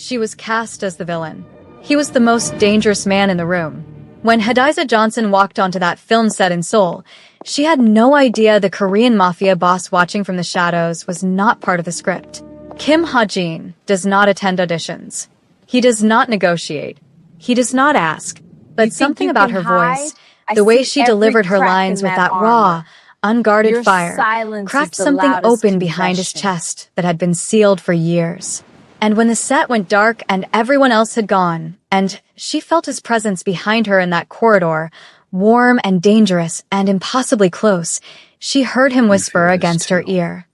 she was cast as the villain. He was the most dangerous man in the room. When Hadiza Johnson walked onto that film set in Seoul, she had no idea the Korean Mafia boss watching from the shadows was not part of the script. Kim Ha-jin does not attend auditions. He does not negotiate. He does not ask. But something about her voice, the way she delivered her lines with that raw, unguarded fire, cracked something open behind his chest that had been sealed for years. And when the set went dark and everyone else had gone, and she felt his presence behind her in that corridor, warm and dangerous and impossibly close, she heard him whisper against her ear,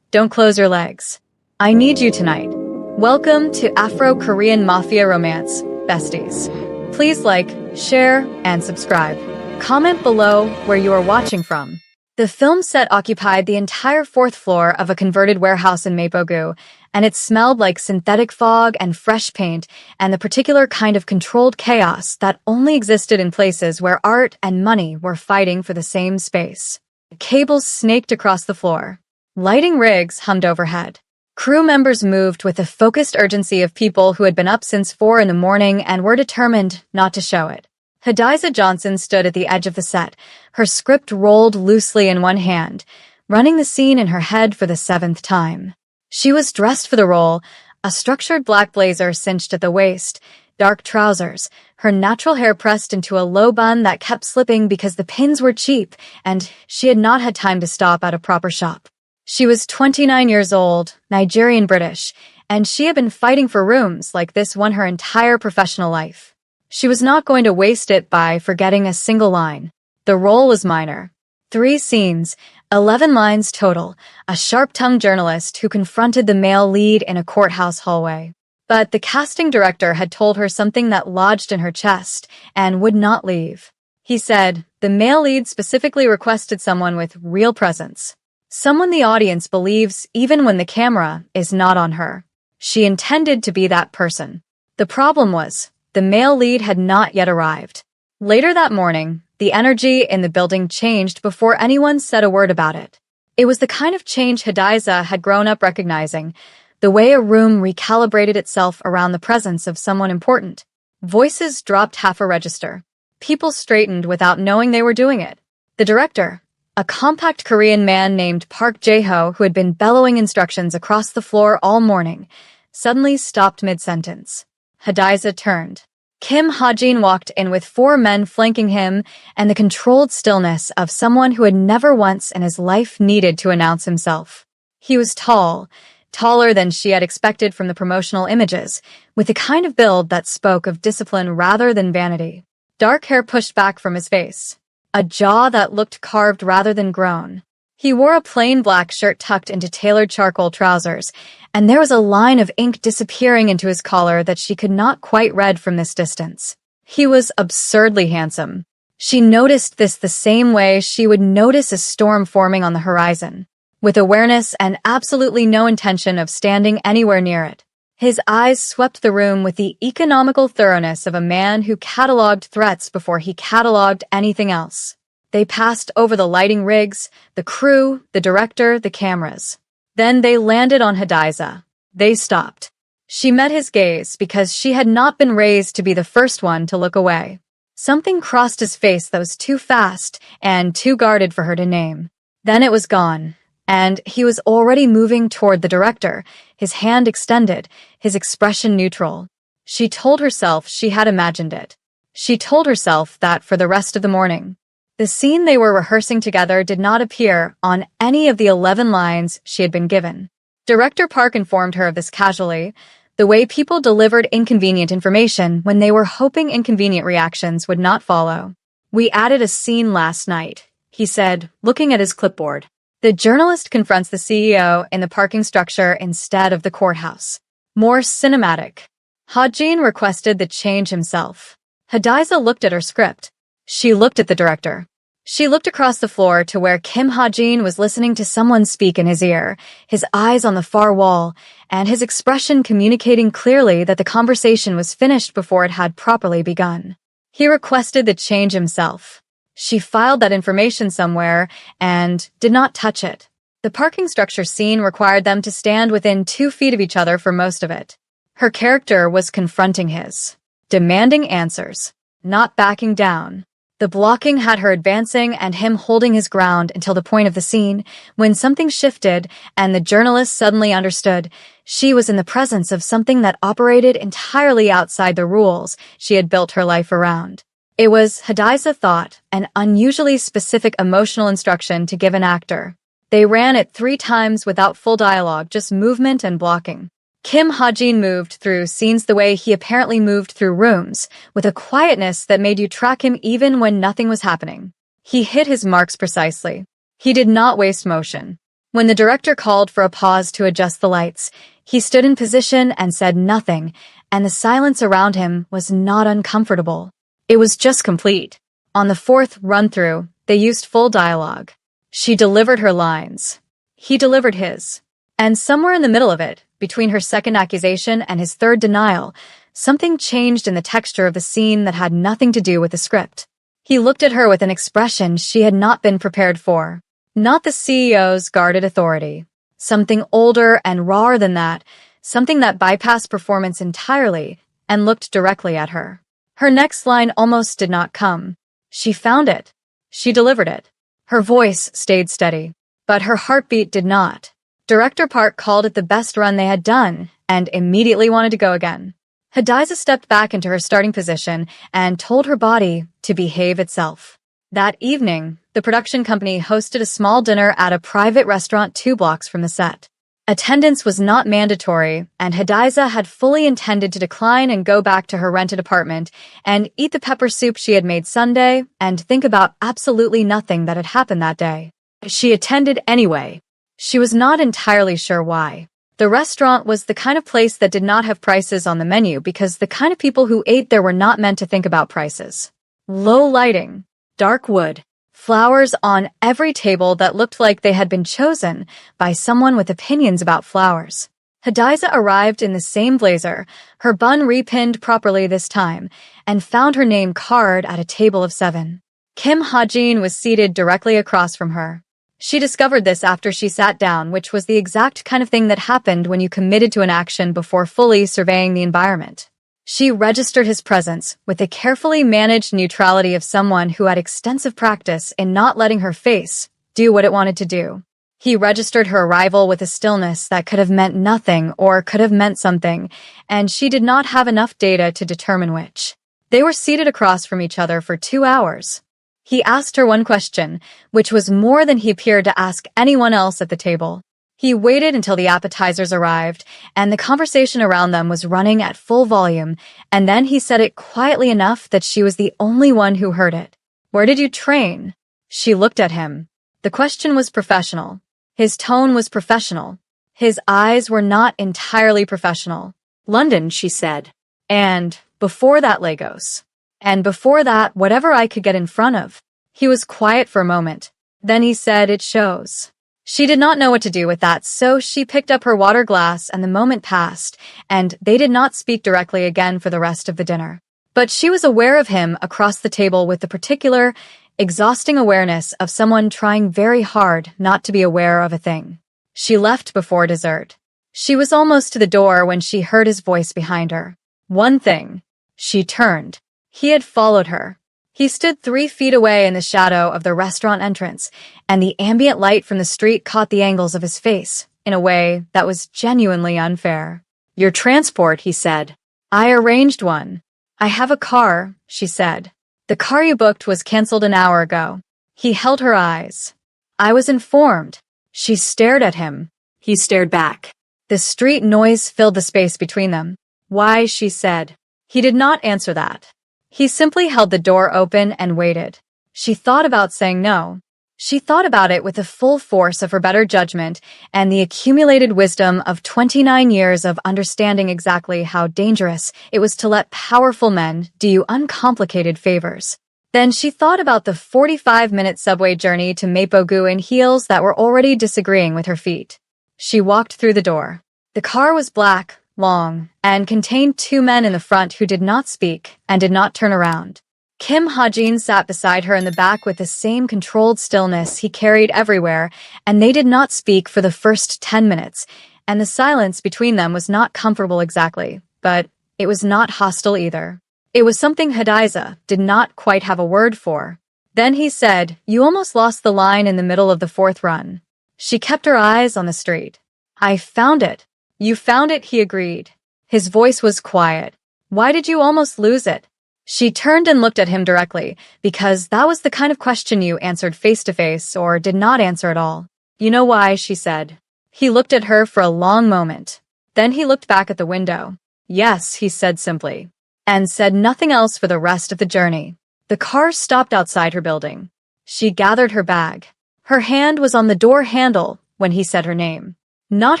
"Don't close your legs. I need you tonight." Welcome to Afro-Korean Mafia Romance, besties. Please like, share, and subscribe. Comment below where you are watching from. The film set occupied the entire fourth floor of a converted warehouse in Mapogu, and it smelled like synthetic fog and fresh paint and the particular kind of controlled chaos that only existed in places where art and money were fighting for the same space. Cables snaked across the floor. Lighting rigs hummed overhead. Crew members moved with the focused urgency of people who had been up since 4 in the morning and were determined not to show it. Hadiza Johnson stood at the edge of the set, her script rolled loosely in one hand, running the scene in her head for the 7th time. She was dressed for the role, a structured black blazer cinched at the waist, dark trousers, her natural hair pressed into a low bun that kept slipping because the pins were cheap and she had not had time to stop at a proper shop. She was 29 years old, Nigerian British, and she had been fighting for rooms like this one her entire professional life. She was not going to waste it by forgetting a single line. The role was minor. 3 scenes, 11 lines total, a sharp-tongued journalist who confronted the male lead in a courthouse hallway. But the casting director had told her something that lodged in her chest and would not leave. He said, the male lead specifically requested someone with real presence. Someone the audience believes even when the camera is not on her. She intended to be that person. The problem was, the male lead had not yet arrived. Later that morning, the energy in the building changed before anyone said a word about it. It was the kind of change Hadiza had grown up recognizing, the way a room recalibrated itself around the presence of someone important. Voices dropped half a register. People straightened without knowing they were doing it. The director, a compact Korean man named Park Jae-ho who had been bellowing instructions across the floor all morning, suddenly stopped mid-sentence. Hadiza turned. Kim Ha-jin walked in with 4 men flanking him and the controlled stillness of someone who had never once in his life needed to announce himself. He was tall, taller than she had expected from the promotional images, with the kind of build that spoke of discipline rather than vanity. Dark hair pushed back from his face. A jaw that looked carved rather than grown. He wore a plain black shirt tucked into tailored charcoal trousers, and there was a line of ink disappearing into his collar that she could not quite read from this distance. He was absurdly handsome. She noticed this the same way she would notice a storm forming on the horizon, with awareness and absolutely no intention of standing anywhere near it. His eyes swept the room with the economical thoroughness of a man who cataloged threats before he cataloged anything else. They passed over the lighting rigs, the crew, the director, the cameras. Then they landed on Hadiza. They stopped. She met his gaze because she had not been raised to be the first one to look away. Something crossed his face that was too fast and too guarded for her to name. Then it was gone, and he was already moving toward the director, his hand extended, his expression neutral. She told herself she had imagined it. She told herself that for the rest of the morning. The scene they were rehearsing together did not appear on any of the 11 lines she had been given. Director Park informed her of this casually, the way people delivered inconvenient information when they were hoping inconvenient reactions would not follow. "We added a scene last night," he said, looking at his clipboard. The journalist confronts the CEO in the parking structure instead of the courthouse. More cinematic. Ha-jin requested the change himself. Hadiza looked at her script. She looked at the director. She looked across the floor to where Kim Ha-jin was listening to someone speak in his ear, his eyes on the far wall, and his expression communicating clearly that the conversation was finished before it had properly begun. He requested the change himself. She filed that information somewhere and did not touch it. The parking structure scene required them to stand within 2 feet of each other for most of it. Her character was confronting his, demanding answers, not backing down. The blocking had her advancing and him holding his ground until the point of the scene, when something shifted and the journalist suddenly understood she was in the presence of something that operated entirely outside the rules she had built her life around. It was, Hadiza thought, an unusually specific emotional instruction to give an actor. They ran it 3 times without full dialogue, just movement and blocking. Kim Ha-jin moved through scenes the way he apparently moved through rooms, with a quietness that made you track him even when nothing was happening. He hit his marks precisely. He did not waste motion. When the director called for a pause to adjust the lights, he stood in position and said nothing, and the silence around him was not uncomfortable. It was just complete. On the 4th run-through, they used full dialogue. She delivered her lines. He delivered his. And somewhere in the middle of it, between her 2nd accusation and his 3rd denial, something changed in the texture of the scene that had nothing to do with the script. He looked at her with an expression she had not been prepared for. Not the CEO's guarded authority. Something older and rawer than that, something that bypassed performance entirely and looked directly at her. Her next line almost did not come. She found it. She delivered it. Her voice stayed steady, but her heartbeat did not. Director Park called it the best run they had done and immediately wanted to go again. Hadiza stepped back into her starting position and told her body to behave itself. That evening, the production company hosted a small dinner at a private restaurant 2 blocks from the set. Attendance was not mandatory, and Hadiza had fully intended to decline and go back to her rented apartment and eat the pepper soup she had made Sunday and think about absolutely nothing that had happened that day. She attended anyway. She was not entirely sure why. The restaurant was the kind of place that did not have prices on the menu because the kind of people who ate there were not meant to think about prices. Low lighting, dark wood, flowers on every table that looked like they had been chosen by someone with opinions about flowers. Hadiza arrived in the same blazer, her bun repinned properly this time, and found her name card at a table of 7. Kim Ha-jin was seated directly across from her. She discovered this after she sat down, which was the exact kind of thing that happened when you committed to an action before fully surveying the environment. She registered his presence with the carefully managed neutrality of someone who had extensive practice in not letting her face do what it wanted to do. He registered her arrival with a stillness that could have meant nothing or could have meant something, and she did not have enough data to determine which. They were seated across from each other for 2 hours. He asked her one question, which was more than he appeared to ask anyone else at the table. He waited until the appetizers arrived, and the conversation around them was running at full volume, and then he said it quietly enough that she was the only one who heard it. "Where did you train?" She looked at him. The question was professional. His tone was professional. His eyes were not entirely professional. "London," she said. "And before that, Lagos. And before that, whatever I could get in front of." He was quiet for a moment. Then he said, "It shows." She did not know what to do with that, so she picked up her water glass and the moment passed, and they did not speak directly again for the rest of the dinner. But she was aware of him across the table with the particular, exhausting awareness of someone trying very hard not to be aware of a thing. She left before dessert. She was almost to the door when she heard his voice behind her. "One thing." She turned. He had followed her. He stood 3 feet away in the shadow of the restaurant entrance, and the ambient light from the street caught the angles of his face in a way that was genuinely unfair. "Your transport," he said. "I arranged one." "I have a car," she said. "The car you booked was canceled an hour ago." He held her eyes. "I was informed." She stared at him. He stared back. The street noise filled the space between them. "Why?" she said. He did not answer that. He simply held the door open and waited. She thought about saying no. She thought about it with the full force of her better judgment and the accumulated wisdom of 29 years of understanding exactly how dangerous it was to let powerful men do you uncomplicated favors. Then she thought about the 45-minute subway journey to Mapogu in heels that were already disagreeing with her feet. She walked through the door. The car was black, long, and contained 2 men in the front who did not speak and did not turn around. Kim Ha-jin sat beside her in the back with the same controlled stillness he carried everywhere, and they did not speak for the first 10 minutes, and the silence between them was not comfortable exactly, but it was not hostile either. It was something Hadiza did not quite have a word for. Then he said, "You almost lost the line in the middle of the fourth run." She kept her eyes on the street. "I found it." "You found it," he agreed. His voice was quiet. "Why did you almost lose it?" She turned and looked at him directly, because that was the kind of question you answered face-to-face or did not answer at all. "You know why," she said. He looked at her for a long moment. Then he looked back at the window. "Yes," he said simply, and said nothing else for the rest of the journey. The car stopped outside her building. She gathered her bag. Her hand was on the door handle when he said her name. Not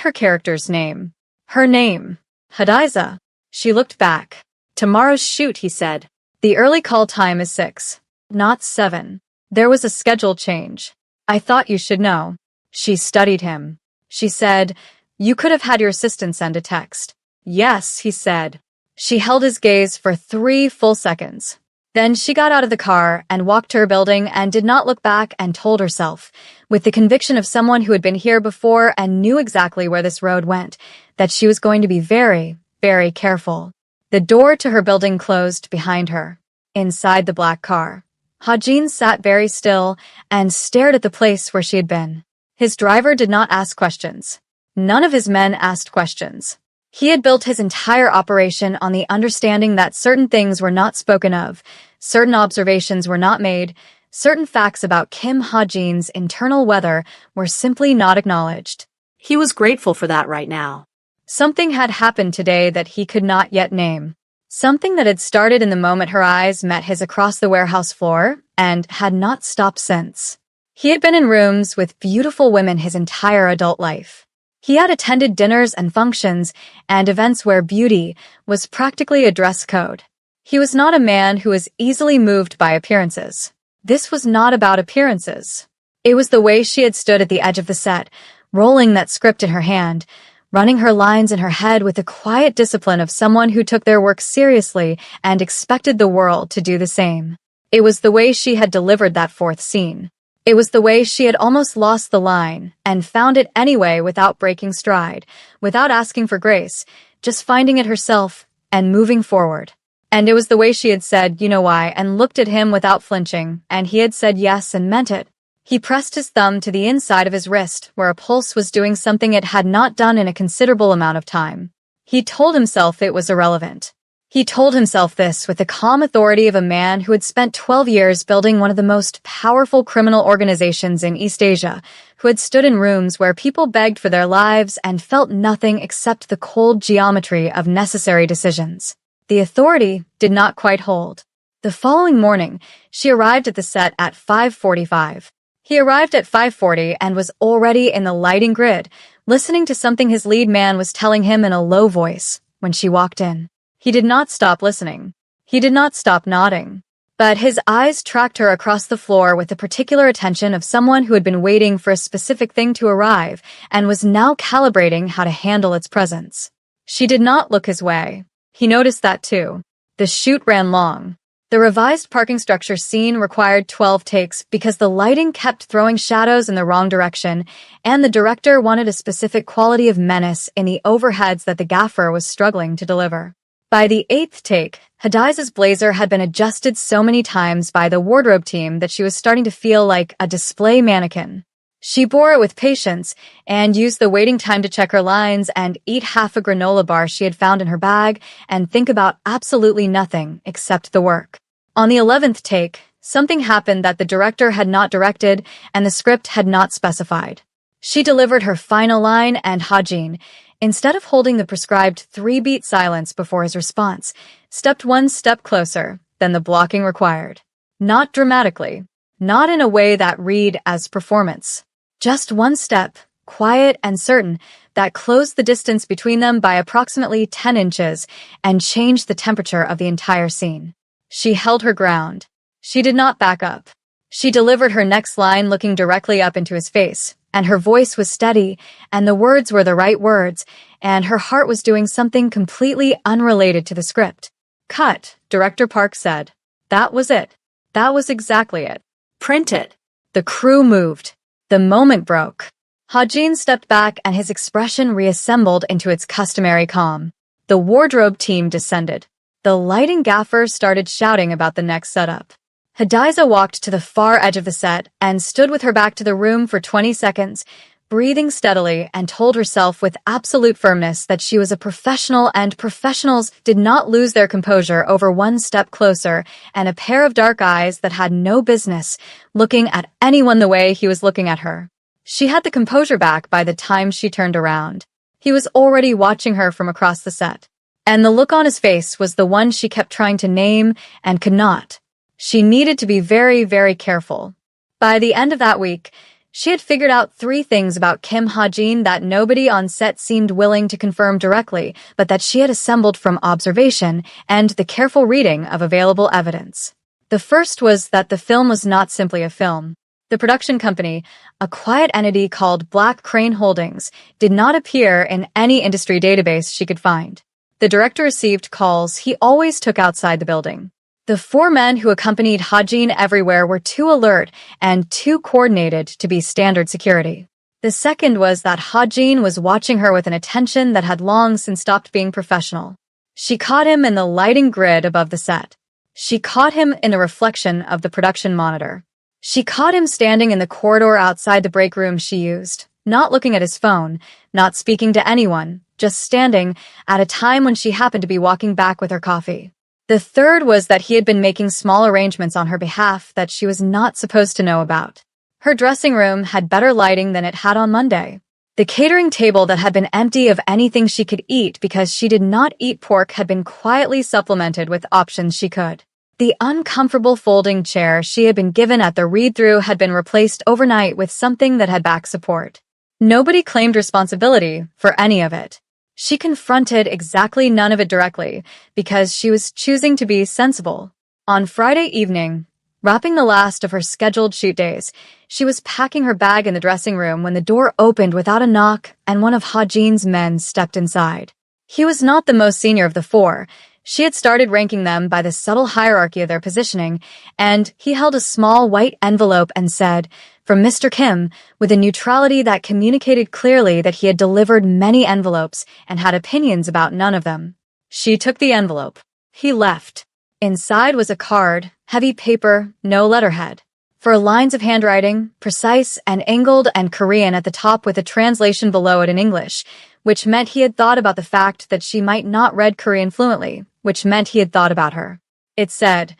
her character's name. Her name. Hadiza. She looked back. "Tomorrow's shoot," he said. "The early call time is 6, not 7. There was a schedule change. I thought you should know." She studied him. She said, "You could have had your assistant send a text." "Yes," he said. She held his gaze for 3 full seconds. Then she got out of the car and walked to her building and did not look back and told herself, with the conviction of someone who had been here before and knew exactly where this road went, that she was going to be very, very careful. The door to her building closed behind her. Inside the black car, Hajin sat very still and stared at the place where she had been. His driver did not ask questions. None of his men asked questions. He had built his entire operation on the understanding that certain things were not spoken of, certain observations were not made, certain facts about Kim Ha-jin's internal weather were simply not acknowledged. He was grateful for that right now. Something had happened today that he could not yet name. Something that had started in the moment her eyes met his across the warehouse floor and had not stopped since. He had been in rooms with beautiful women his entire adult life. He had attended dinners and functions and events where beauty was practically a dress code. He was not a man who was easily moved by appearances. This was not about appearances. It was the way she had stood at the edge of the set, rolling that script in her hand, running her lines in her head with the quiet discipline of someone who took their work seriously and expected the world to do the same. It was the way she had delivered that fourth scene. It was the way she had almost lost the line and found it anyway without breaking stride, without asking for grace, just finding it herself and moving forward. And it was the way she had said, "You know why," and looked at him without flinching, and he had said yes and meant it. He pressed his thumb to the inside of his wrist where a pulse was doing something it had not done in a considerable amount of time. He told himself it was irrelevant. He told himself this with the calm authority of a man who had spent 12 years building one of the most powerful criminal organizations in East Asia, who had stood in rooms where people begged for their lives and felt nothing except the cold geometry of necessary decisions. The authority did not quite hold. The following morning, she arrived at the set at 5:45. He arrived at 5:40 and was already in the lighting grid, listening to something his lead man was telling him in a low voice when she walked in. He did not stop listening. He did not stop nodding. But his eyes tracked her across the floor with the particular attention of someone who had been waiting for a specific thing to arrive and was now calibrating how to handle its presence. She did not look his way. He noticed that too. The shoot ran long. The revised parking structure scene required 12 takes because the lighting kept throwing shadows in the wrong direction, and the director wanted a specific quality of menace in the overheads that the gaffer was struggling to deliver. By the 8th take, Hadiza's blazer had been adjusted so many times by the wardrobe team that she was starting to feel like a display mannequin. She bore it with patience and used the waiting time to check her lines and eat half a granola bar she had found in her bag and think about absolutely nothing except the work. On the 11th take, something happened that the director had not directed and the script had not specified. She delivered her final line and Hajin, instead of holding the prescribed 3-beat silence before his response, stepped one step closer than the blocking required. Not dramatically, not in a way that read as performance. Just one step, quiet and certain, that closed the distance between them by approximately 10 inches and changed the temperature of the entire scene. She held her ground. She did not back up. She delivered her next line looking directly up into his face, and her voice was steady, and the words were the right words, and her heart was doing something completely unrelated to the script. "Cut," Director Park said. That was it. That was exactly it. Print it. The crew moved. The moment broke. Hajin stepped back and his expression reassembled into its customary calm. The wardrobe team descended. The lighting gaffer started shouting about the next setup. Hadiza walked to the far edge of the set and stood with her back to the room for 20 seconds, breathing steadily, and told herself with absolute firmness that she was a professional and professionals did not lose their composure over one step closer and a pair of dark eyes that had no business looking at anyone the way he was looking at her. She had the composure back by the time she turned around. He was already watching her from across the set, and the look on his face was the one she kept trying to name and could not. She needed to be very, very careful. By the end of that week, she had figured out 3 things about Kim Ha-jin that nobody on set seemed willing to confirm directly, but that she had assembled from observation and the careful reading of available evidence. The first was that the film was not simply a film. The production company, a quiet entity called Black Crane Holdings, did not appear in any industry database she could find. The director received calls he always took outside the building. The 4 men who accompanied Ha-jin everywhere were too alert and too coordinated to be standard security. The second was that Ha-jin was watching her with an attention that had long since stopped being professional. She caught him in the lighting grid above the set. She caught him in the reflection of the production monitor. She caught him standing in the corridor outside the break room she used, not looking at his phone, not speaking to anyone, just standing at a time when she happened to be walking back with her coffee. The third was that he had been making small arrangements on her behalf that she was not supposed to know about. Her dressing room had better lighting than it had on Monday. The catering table that had been empty of anything she could eat because she did not eat pork had been quietly supplemented with options she could. The uncomfortable folding chair she had been given at the read-through had been replaced overnight with something that had back support. Nobody claimed responsibility for any of it. She confronted exactly none of it directly because she was choosing to be sensible. On Friday evening, wrapping the last of her scheduled shoot days, she was packing her bag in the dressing room when the door opened without a knock and one of Ha-jin's men stepped inside. He was not the most senior of the 4. She had started ranking them by the subtle hierarchy of their positioning, and he held a small white envelope and said, "From Mr. Kim," with a neutrality that communicated clearly that he had delivered many envelopes and had opinions about none of them. She took the envelope. He left. Inside was a card, heavy paper, no letterhead. 4 lines of handwriting, precise and angled and Korean at the top with a translation below it in English, which meant he had thought about the fact that she might not read Korean fluently, which meant he had thought about her. It said,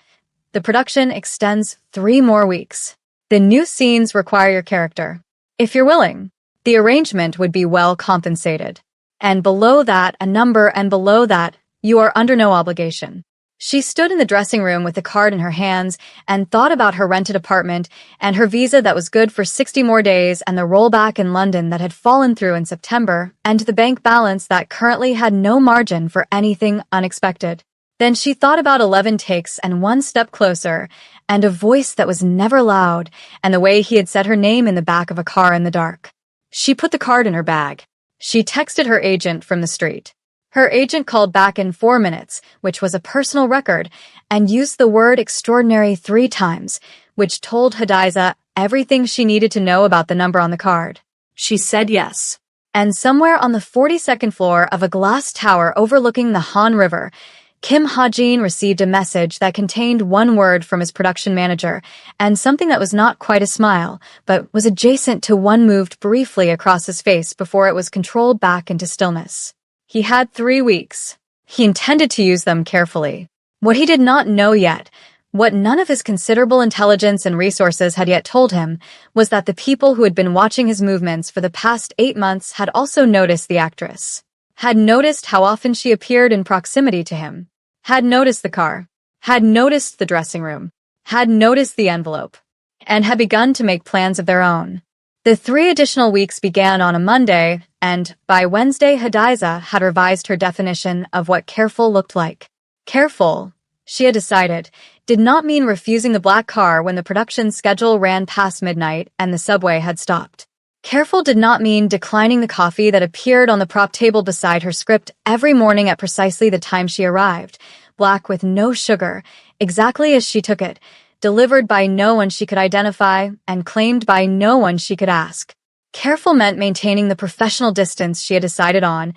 "The production extends 3 more weeks. The new scenes require your character. If you're willing, the arrangement would be well compensated. And below that, a number, and below that, you are under no obligation." She stood in the dressing room with the card in her hands and thought about her rented apartment and her visa that was good for 60 more days and the rollback in London that had fallen through in September and the bank balance that currently had no margin for anything unexpected. Then she thought about 11 takes and 1 step closer and a voice that was never loud and the way he had said her name in the back of a car in the dark. She put the card in her bag. She texted her agent from the street. Her agent called back in 4 minutes, which was a personal record, and used the word extraordinary 3 times, which told Hadiza everything she needed to know about the number on the card. She said yes. And somewhere on the 42nd floor of a glass tower overlooking the Han River, Kim Ha-jin received a message that contained 1 word from his production manager, and something that was not quite a smile, but was adjacent to one moved briefly across his face before it was controlled back into stillness. He had 3 weeks. He intended to use them carefully. What he did not know yet, what none of his considerable intelligence and resources had yet told him, was that the people who had been watching his movements for the past 8 months had also noticed the actress, had noticed how often she appeared in proximity to him, had noticed the car, had noticed the dressing room, had noticed the envelope, and had begun to make plans of their own. The 3 additional weeks began on a Monday, and by Wednesday Hadiza had revised her definition of what careful looked like. Careful, she had decided, did not mean refusing the black car when the production schedule ran past midnight and the subway had stopped. Careful did not mean declining the coffee that appeared on the prop table beside her script every morning at precisely the time she arrived, black with no sugar, exactly as she took it, delivered by no one she could identify and claimed by no one she could ask. Careful meant maintaining the professional distance she had decided on,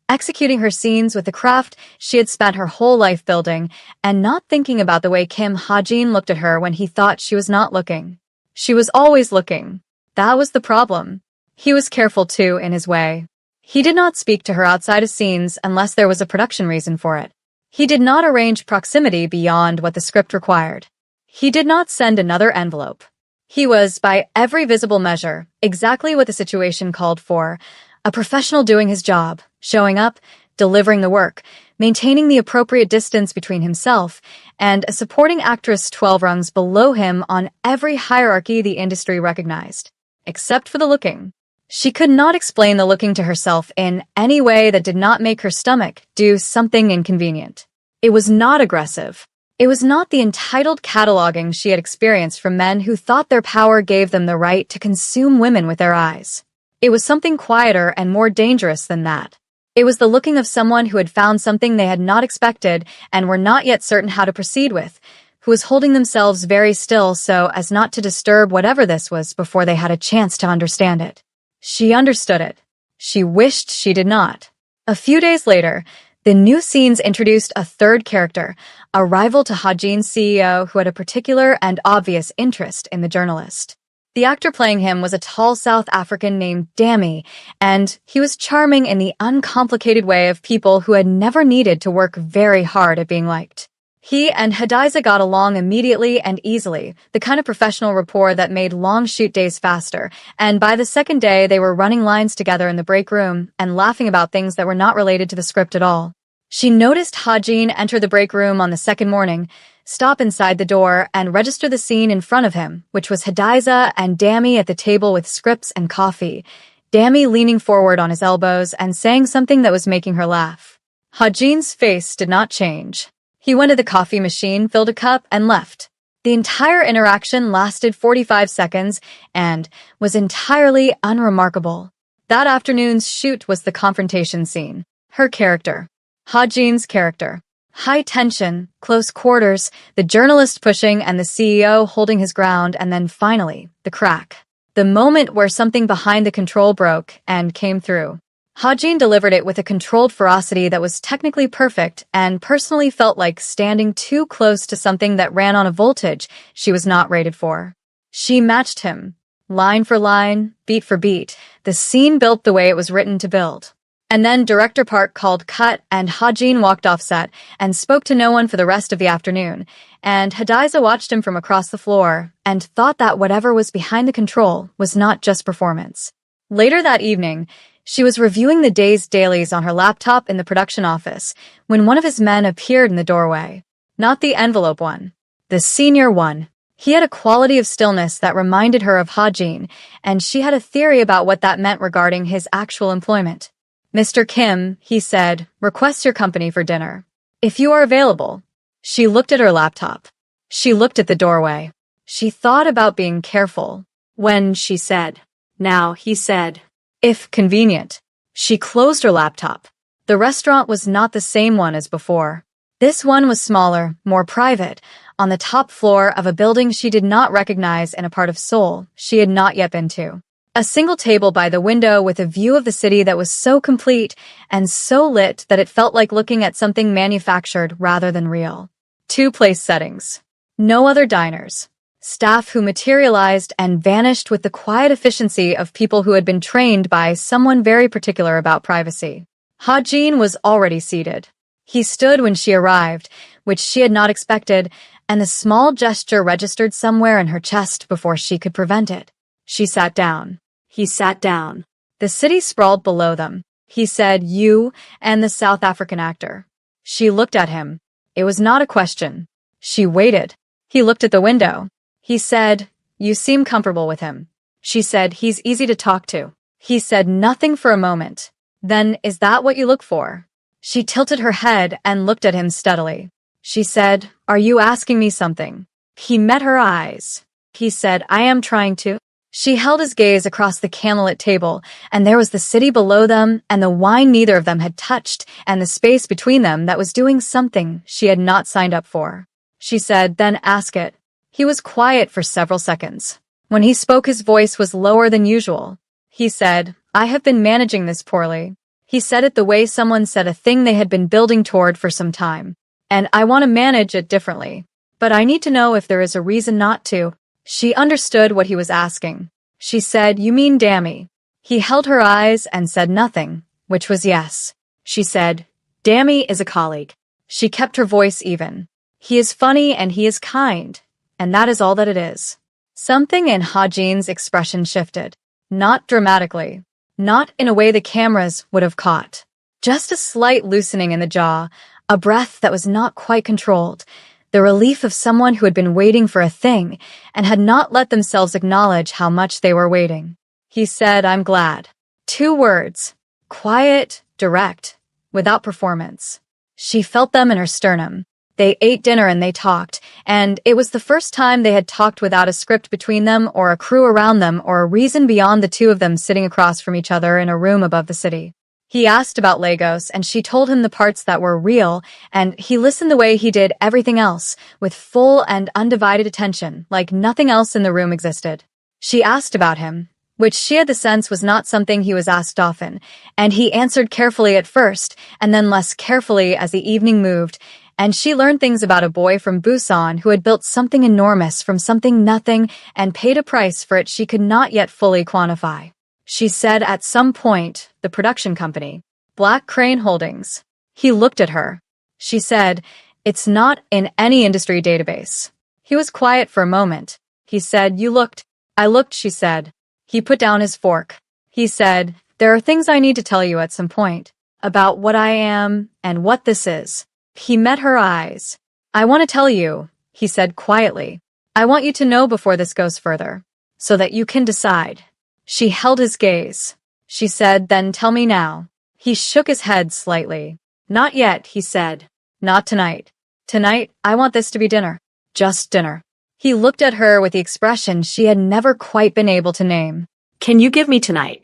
executing her scenes with the craft she had spent her whole life building, and not thinking about the way Kim Ha-jin looked at her when he thought she was not looking. She was always looking. That was the problem. He was careful too, in his way. He did not speak to her outside of scenes unless there was a production reason for it. He did not arrange proximity beyond what the script required. He did not send another envelope. He was, by every visible measure, exactly what the situation called for, a professional doing his job, showing up, delivering the work, maintaining the appropriate distance between himself, and a supporting actress 12 rungs below him on every hierarchy the industry recognized. Except for the looking. She could not explain the looking to herself in any way that did not make her stomach do something inconvenient. It was not aggressive. It was not the entitled cataloging she had experienced from men who thought their power gave them the right to consume women with their eyes. It was something quieter and more dangerous than that. It was the looking of someone who had found something they had not expected and were not yet certain how to proceed with, who was holding themselves very still so as not to disturb whatever this was before they had a chance to understand it. She understood it. She wished she did not. A few days later, the new scenes introduced a third character, a rival to Ha-jin's CEO who had a particular and obvious interest in the journalist. The actor playing him was a tall South African named Dami, and he was charming in the uncomplicated way of people who had never needed to work very hard at being liked. He and Hadiza got along immediately and easily, the kind of professional rapport that made long shoot days faster, and by the second day they were running lines together in the break room and laughing about things that were not related to the script at all. She noticed Ha-jin enter the break room on the second morning, stop inside the door, and register the scene in front of him, which was Hadiza and Dami at the table with scripts and coffee, Dami leaning forward on his elbows and saying something that was making her laugh. Ha-jin's face did not change. He went to the coffee machine, filled a cup, and left. The entire interaction lasted 45 seconds and was entirely unremarkable. That afternoon's shoot was the confrontation scene. Her character. Ha-jin's character. High tension, close quarters, the journalist pushing and the CEO holding his ground, and then finally, the crack. The moment where something behind the control broke and came through. Ha-jin delivered it with a controlled ferocity that was technically perfect and personally felt like standing too close to something that ran on a voltage she was not rated for. She matched him. Line for line, beat for beat, the scene built the way it was written to build. And then Director Park called cut and Ha-jin walked off set and spoke to no one for the rest of the afternoon, and Hadiza watched him from across the floor and thought that whatever was behind the control was not just performance. Later that evening, she was reviewing the day's dailies on her laptop in the production office when one of his men appeared in the doorway. Not the envelope one. The senior one. He had a quality of stillness that reminded her of Ha-jin, and she had a theory about what that meant regarding his actual employment. "Mr. Kim," he said, "requests your company for dinner. If you are available." She looked at her laptop. She looked at the doorway. She thought about being careful. When she said, "Now," he said, "If convenient." She closed her laptop. The restaurant was not the same one as before. This one was smaller, more private, on the top floor of a building she did not recognize in a part of Seoul she had not yet been to. A single table by the window with a view of the city that was so complete and so lit that it felt like looking at something manufactured rather than real. 2 place settings. No other diners. Staff who materialized and vanished with the quiet efficiency of people who had been trained by someone very particular about privacy. Ha-jin was already seated. He stood when she arrived, which she had not expected, and the small gesture registered somewhere in her chest before she could prevent it. She sat down. He sat down. The city sprawled below them. He said, "You and the South African actor." She looked at him. It was not a question. She waited. He looked at the window. He said, "You seem comfortable with him." She said, "He's easy to talk to." He said nothing for a moment. "Then is that what you look for?" She tilted her head and looked at him steadily. She said, "Are you asking me something?" He met her eyes. He said, "I am trying to." She held his gaze across the candlelit table, and there was the city below them and the wine neither of them had touched and the space between them that was doing something she had not signed up for. She said, "Then ask it." He was quiet for several seconds. When he spoke, his voice was lower than usual. He said, "I have been managing this poorly." He said it the way someone said a thing they had been building toward for some time. And I want to manage it differently. But I need to know if there is a reason not to. She understood what he was asking. She said, "You mean Dammy?" He held her eyes and said nothing, which was yes. She said, "Dammy is a colleague." She kept her voice even. "He is funny and he is kind, and that is all that it is." Something in Hajin's expression shifted. Not dramatically. Not in a way the cameras would have caught. Just a slight loosening in the jaw, a breath that was not quite controlled, the relief of someone who had been waiting for a thing and had not let themselves acknowledge how much they were waiting. He said, "I'm glad." 2 words. Quiet, direct, without performance. She felt them in her sternum. They ate dinner and they talked, and it was the first time they had talked without a script between them or a crew around them or a reason beyond the 2 of them sitting across from each other in a room above the city. He asked about Lagos and she told him the parts that were real, and he listened the way he did everything else, with full and undivided attention, like nothing else in the room existed. She asked about him, which she had the sense was not something he was asked often, and he answered carefully at first, and then less carefully as the evening moved, and she learned things about a boy from Busan who had built something enormous from something nothing and paid a price for it she could not yet fully quantify. She said at some point, the production company, Black Crane Holdings. He looked at her. She said, "It's not in any industry database." He was quiet for a moment. He said, "You looked." "I looked," she said. He put down his fork. He said, "There are things I need to tell you at some point, about what I am and what this is." He met her eyes. "I want to tell you," he said quietly. "I want you to know before this goes further, so that you can decide." She held his gaze. She said, "Then tell me now." He shook his head slightly. "Not yet," he said. "Not tonight. Tonight, I want this to be dinner. Just dinner." He looked at her with the expression she had never quite been able to name. "Can you give me tonight?"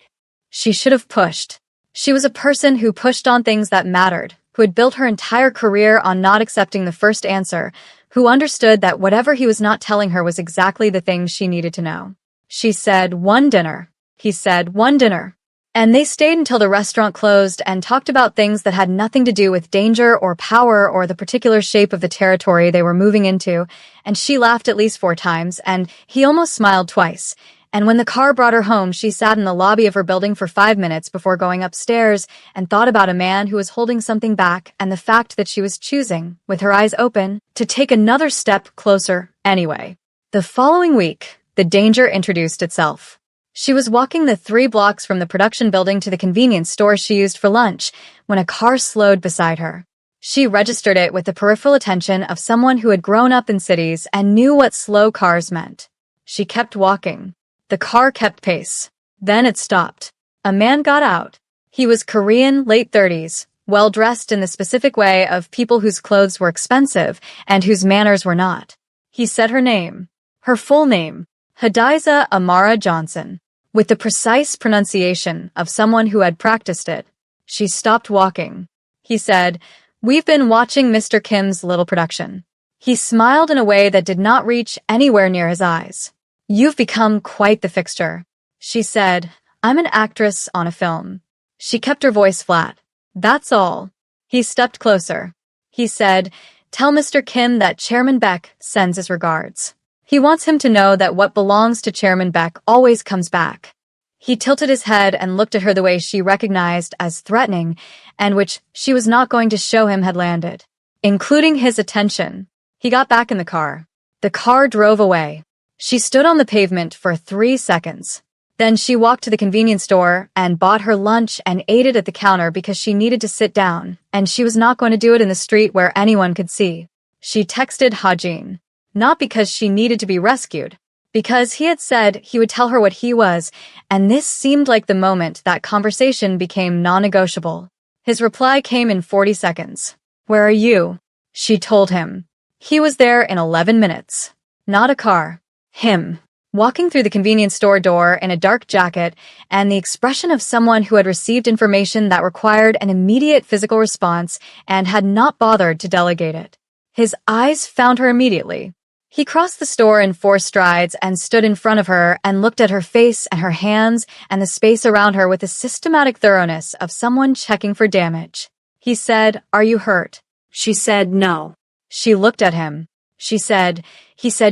She should have pushed. She was a person who pushed on things that mattered, who had built her entire career on not accepting the first answer, who understood that whatever he was not telling her was exactly the thing she needed to know. She said, "One dinner." He said, "One dinner." And they stayed until the restaurant closed and talked about things that had nothing to do with danger or power or the particular shape of the territory they were moving into, and she laughed at least 4 times, and he almost smiled twice. And when the car brought her home, she sat in the lobby of her building for 5 minutes before going upstairs and thought about a man who was holding something back and the fact that she was choosing, with her eyes open, to take another step closer anyway. The following week, the danger introduced itself. She was walking the 3 blocks from the production building to the convenience store she used for lunch when a car slowed beside her. She registered it with the peripheral attention of someone who had grown up in cities and knew what slow cars meant. She kept walking. The car kept pace. Then it stopped. A man got out. He was Korean, late 30s, well-dressed in the specific way of people whose clothes were expensive and whose manners were not. He said her name. Her full name. Hadiza Amara Johnson. With the precise pronunciation of someone who had practiced it. She stopped walking. He said, "We've been watching Mr. Kim's little production." He smiled in a way that did not reach anywhere near his eyes. "You've become quite the fixture." She said, "I'm an actress on a film." She kept her voice flat. "That's all." He stepped closer. He said, "Tell Mr. Kim that Chairman Beck sends his regards. He wants him to know that what belongs to Chairman Beck always comes back." He tilted his head and looked at her the way she recognized as threatening, and which she was not going to show him had landed, including his attention. He got back in the car. The car drove away. She stood on the pavement for 3 seconds. Then she walked to the convenience store and bought her lunch and ate it at the counter because she needed to sit down, and she was not going to do it in the street where anyone could see. She texted Hajin. Not because she needed to be rescued, because he had said he would tell her what he was, and this seemed like the moment that conversation became non-negotiable. His reply came in 40 seconds. "Where are you?" She told him. He was there in 11 minutes. Not a car. Him. Walking through the convenience store door in a dark jacket, and the expression of someone who had received information that required an immediate physical response and had not bothered to delegate it. His eyes found her immediately. He crossed the store in 4 strides and stood in front of her and looked at her face and her hands and the space around her with the systematic thoroughness of someone checking for damage. He said, "Are you hurt?" She said no. She looked at him. He said,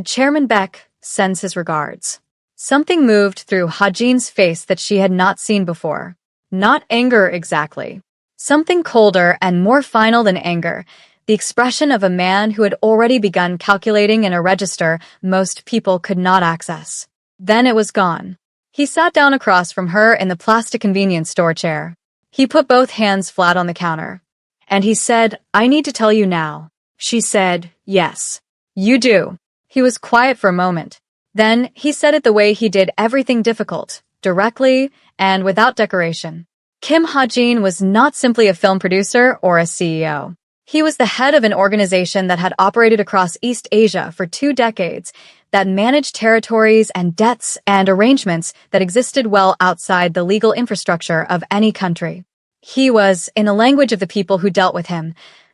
"Chairman Beck sends his regards." Something moved through Hajin's face that she had not seen before. Not anger exactly. Something colder and more final than anger. The expression of a man who had already begun calculating in a register most people could not access. Then it was gone. He sat down across from her in the plastic convenience store chair. He put both hands flat on the counter. And he said, "I need to tell you now." She said, "Yes." "You do." He was quiet for a moment. Then he said it the way he did everything difficult, directly and without decoration. Kim Ha-jin was not simply a film producer or a CEO. He was the head of an organization that had operated across East Asia for 2 decades, that managed territories and debts and arrangements that existed well outside the legal infrastructure of any country. He was, in the language of the people who dealt with him,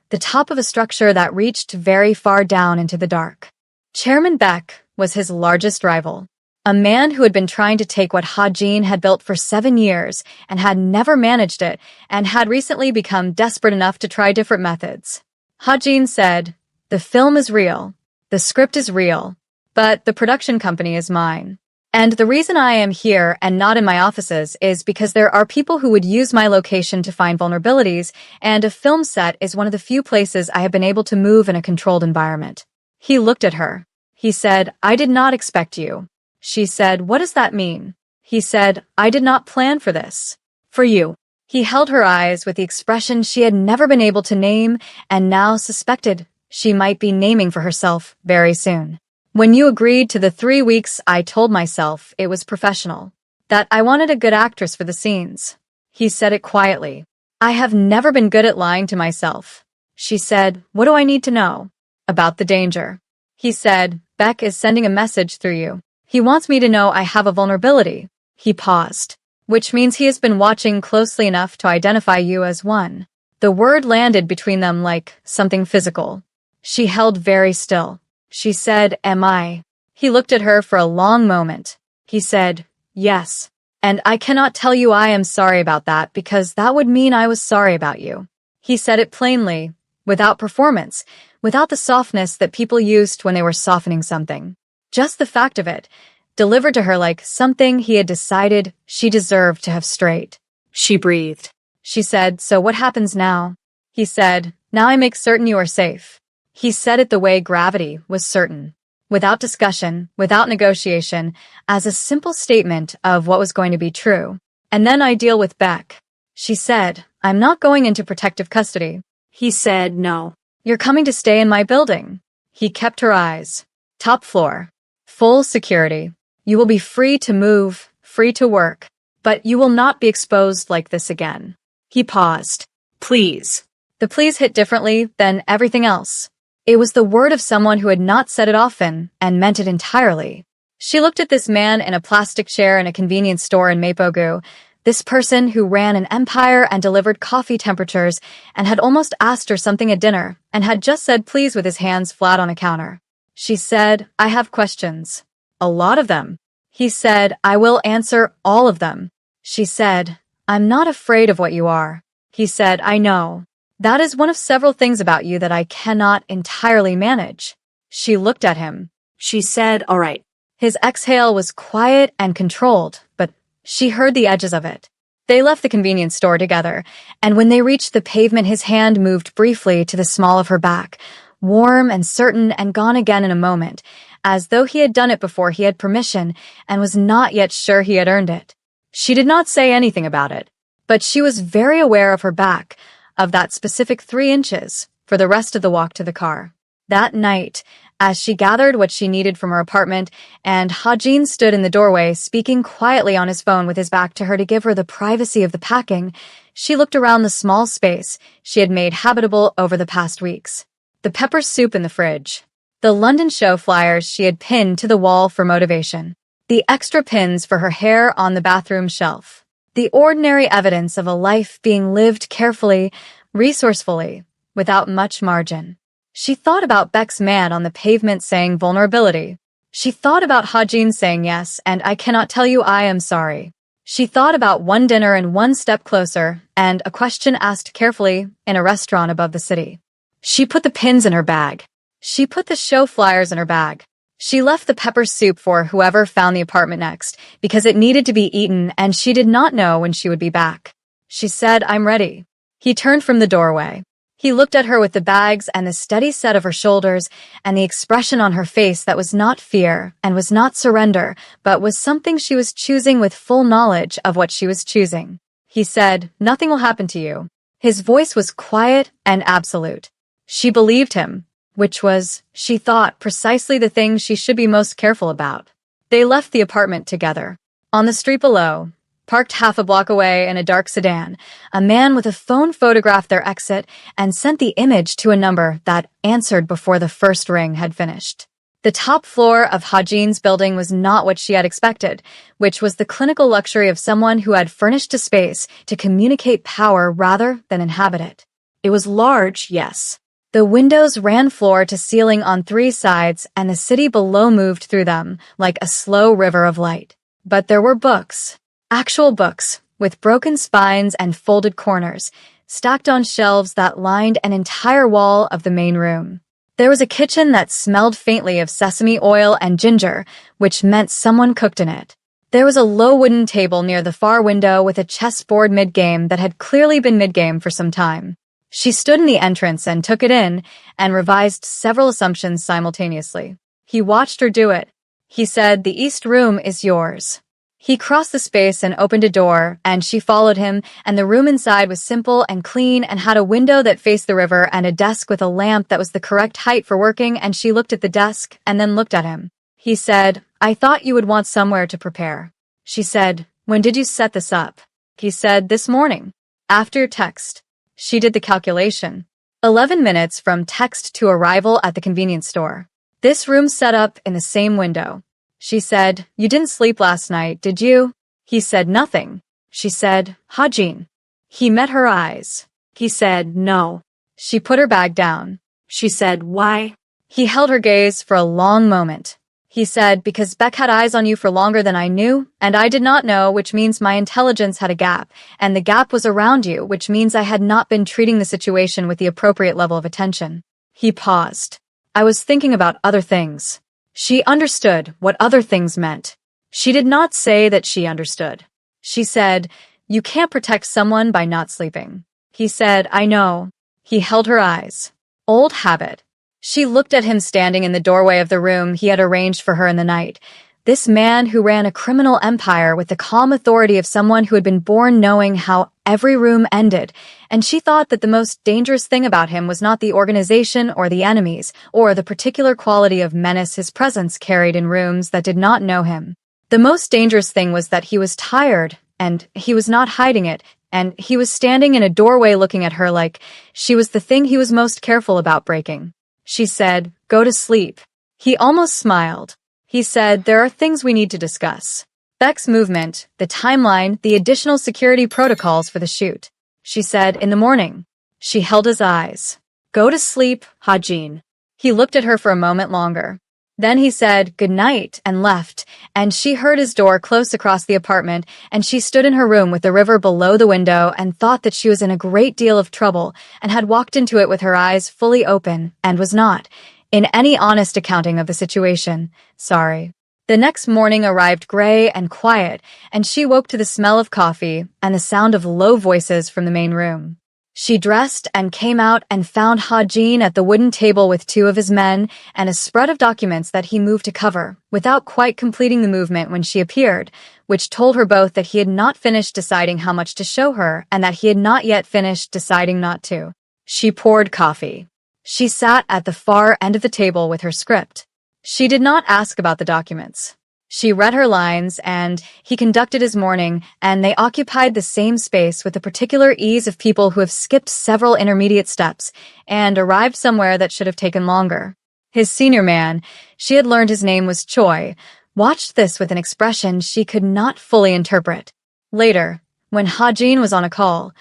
the top of a structure that reached very far down into the dark. Chairman Beck was his largest rival, a man who had been trying to take what Ha-jin had built for 7 years and had never managed it and had recently become desperate enough to try different methods. Ha-jin said, "The film is real, the script is real, but the production company is mine. And the reason I am here and not in my offices is because there are people who would use my location to find vulnerabilities, and a film set is one of the few places I have been able to move in a controlled environment." He looked at her. He said, "I did not expect you." She said, "What does that mean?" He said, "I did not plan for this. For you." He held her eyes with the expression she had never been able to name and now suspected she might be naming for herself very soon. "When you agreed to the 3 weeks, I told myself it was professional, that I wanted a good actress for the scenes." He said it quietly. "I have never been good at lying to myself." She said, "What do I need to know?" "About the danger." He said, "Beck is sending a message through you. He wants me to know I have a vulnerability." He paused. "Which means he has been watching closely enough to identify you as one." The word landed between them like something physical. She held very still. She said, "Am I?" He looked at her for a long moment. He said, "Yes. And I cannot tell you I am sorry about that because that would mean I was sorry about you." He said it plainly, without performance, without the softness that people used when they were softening something. Just the fact of it, delivered to her like something he had decided she deserved to have straight. She breathed. She said, "So what happens now?" He said, "Now I make certain you are safe." He said it the way gravity was certain, without discussion, without negotiation, as a simple statement of what was going to be true. "And then I deal with Beck." She said, "I'm not going into protective custody." He said, "No. You're coming to stay in my building." He kept her eyes. "Top floor. Full security. You will be free to move, free to work, but you will not be exposed like this again." He paused. "Please." The please hit differently than everything else. It was the word of someone who had not said it often and meant it entirely. She looked at this man in a plastic chair in a convenience store in Mapogu, this person who ran an empire and delivered coffee temperatures and had almost asked her something at dinner and had just said please with his hands flat on a counter. She said, "I have questions. A lot of them." He said, "I will answer all of them." She said, "I'm not afraid of what you are." He said, "I know. That is one of several things about you that I cannot entirely manage." She looked at him. She said, "All right." His exhale was quiet and controlled, but she heard the edges of it. They left the convenience store together, and when they reached the pavement, his hand moved briefly to the small of her back, warm and certain and gone again in a moment, as though he had done it before he had permission and was not yet sure he had earned it. She did not say anything about it, but she was very aware of her back, of that specific 3 inches, for the rest of the walk to the car. That night, as she gathered what she needed from her apartment, and Ha-jin stood in the doorway speaking quietly on his phone with his back to her to give her the privacy of the packing, she looked around the small space she had made habitable over the past weeks. The pepper soup in the fridge. The London show flyers she had pinned to the wall for motivation. The extra pins for her hair on the bathroom shelf. The ordinary evidence of a life being lived carefully, resourcefully, without much margin. She thought about Beck's man on the pavement saying vulnerability. She thought about Hajin saying yes, and I cannot tell you I am sorry. She thought about one dinner and one step closer, and a question asked carefully in a restaurant above the city. She put the pins in her bag. She put the show flyers in her bag. She left the pepper soup for whoever found the apartment next, because it needed to be eaten and she did not know when she would be back. She said, I'm ready. He turned from the doorway. He looked at her with the bags and the steady set of her shoulders and the expression on her face that was not fear and was not surrender, but was something she was choosing with full knowledge of what she was choosing. He said, nothing will happen to you. His voice was quiet and absolute. She believed him, which was, she thought, precisely the thing she should be most careful about. They left the apartment together. On the street below, parked half a block away in a dark sedan, a man with a phone photographed their exit and sent the image to a number that answered before the first ring had finished. The top floor of Hajin's building was not what she had expected, which was the clinical luxury of someone who had furnished a space to communicate power rather than inhabit it. It was large, yes. The windows ran floor to ceiling on 3 sides, and the city below moved through them like a slow river of light. But there were books. Actual books, with broken spines and folded corners, stacked on shelves that lined an entire wall of the main room. There was a kitchen that smelled faintly of sesame oil and ginger, which meant someone cooked in it. There was a low wooden table near the far window with a chessboard mid-game that had clearly been mid-game for some time. She stood in the entrance and took it in, and revised several assumptions simultaneously. He watched her do it. He said, the east room is yours. He crossed the space and opened a door, and she followed him, and the room inside was simple and clean and had a window that faced the river and a desk with a lamp that was the correct height for working, and she looked at the desk and then looked at him. He said, I thought you would want somewhere to prepare. She said, when did you set this up? He said, this morning. After your text. She did the calculation. 11 minutes from text to arrival at the convenience store. This room set up in the same window. She said, you didn't sleep last night, did you? He said nothing. She said, Hajin. He met her eyes. He said, no. She put her bag down. She said, why? He held her gaze for a long moment. He said, because Beck had eyes on you for longer than I knew, and I did not know, which means my intelligence had a gap, and the gap was around you, which means I had not been treating the situation with the appropriate level of attention. He paused. I was thinking about other things. She understood what other things meant. She did not say that she understood. She said, you can't protect someone by not sleeping. He said, I know. He held her eyes. Old habit. She looked at him standing in the doorway of the room he had arranged for her in the night. This man who ran a criminal empire with the calm authority of someone who had been born knowing how every room ended, and she thought that the most dangerous thing about him was not the organization or the enemies, or the particular quality of menace his presence carried in rooms that did not know him. The most dangerous thing was that he was tired, and he was not hiding it, and he was standing in a doorway looking at her like she was the thing he was most careful about breaking. She said, go to sleep. He almost smiled. He said, there are things we need to discuss. Beck's movement, the timeline, the additional security protocols for the shoot. She said, in the morning. She held his eyes. Go to sleep, Hajin. He looked at her for a moment longer. Then he said, good night, and left, and she heard his door close across the apartment, and she stood in her room with the river below the window and thought that she was in a great deal of trouble and had walked into it with her eyes fully open and was not, in any honest accounting of the situation, sorry. The next morning arrived gray and quiet, and she woke to the smell of coffee and the sound of low voices from the main room. She dressed and came out and found Hajin at the wooden table with 2 of his men and a spread of documents that he moved to cover, without quite completing the movement when she appeared, which told her both that he had not finished deciding how much to show her and that he had not yet finished deciding not to. She poured coffee. She sat at the far end of the table with her script. She did not ask about the documents. She read her lines, and he conducted his morning, and they occupied the same space with the particular ease of people who have skipped several intermediate steps and arrived somewhere that should have taken longer. His senior man, she had learned his name was Choi, watched this with an expression she could not fully interpret. Later, when Hajin was on a call,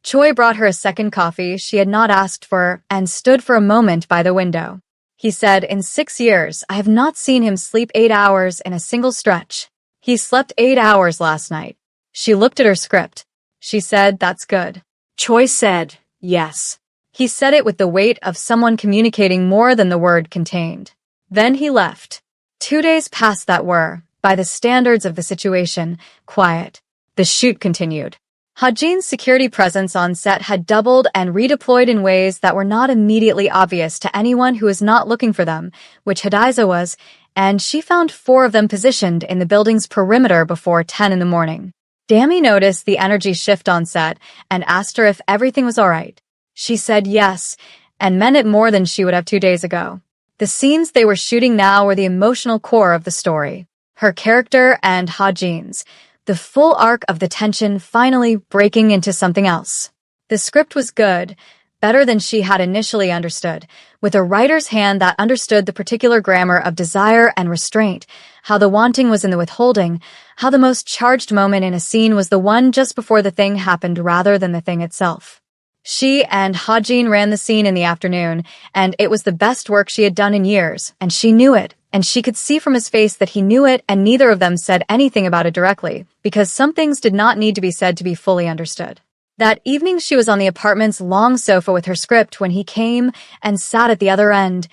Choi brought her a second coffee she had not asked for and stood for a moment by the window. He said, "In 6 years, I have not seen him sleep 8 hours in a single stretch. He slept 8 hours last night." She looked at her script. She said, "That's good." Choi said, "Yes." He said it with the weight of someone communicating more than the word contained. Then he left. 2 days passed that were, by the standards of the situation, quiet. The shoot continued. Hajin's security presence on set had doubled and redeployed in ways that were not immediately obvious to anyone who was not looking for them, which Hadiza was, and she found 4 of them positioned in the building's perimeter before 10 in the morning. Dami noticed the energy shift on set and asked her if everything was all right. She said yes, and meant it more than she would have 2 days ago. The scenes they were shooting now were the emotional core of the story. Her character and Hajin's. The full arc of the tension finally breaking into something else. The script was good, better than she had initially understood, with a writer's hand that understood the particular grammar of desire and restraint, how the wanting was in the withholding, how the most charged moment in a scene was the one just before the thing happened rather than the thing itself. She and Hajin ran the scene in the afternoon, and it was the best work she had done in years, and she knew it, and she could see from his face that he knew it, and neither of them said anything about it directly, because some things did not need to be said to be fully understood. That evening she was on the apartment's long sofa with her script when he came and sat at the other end,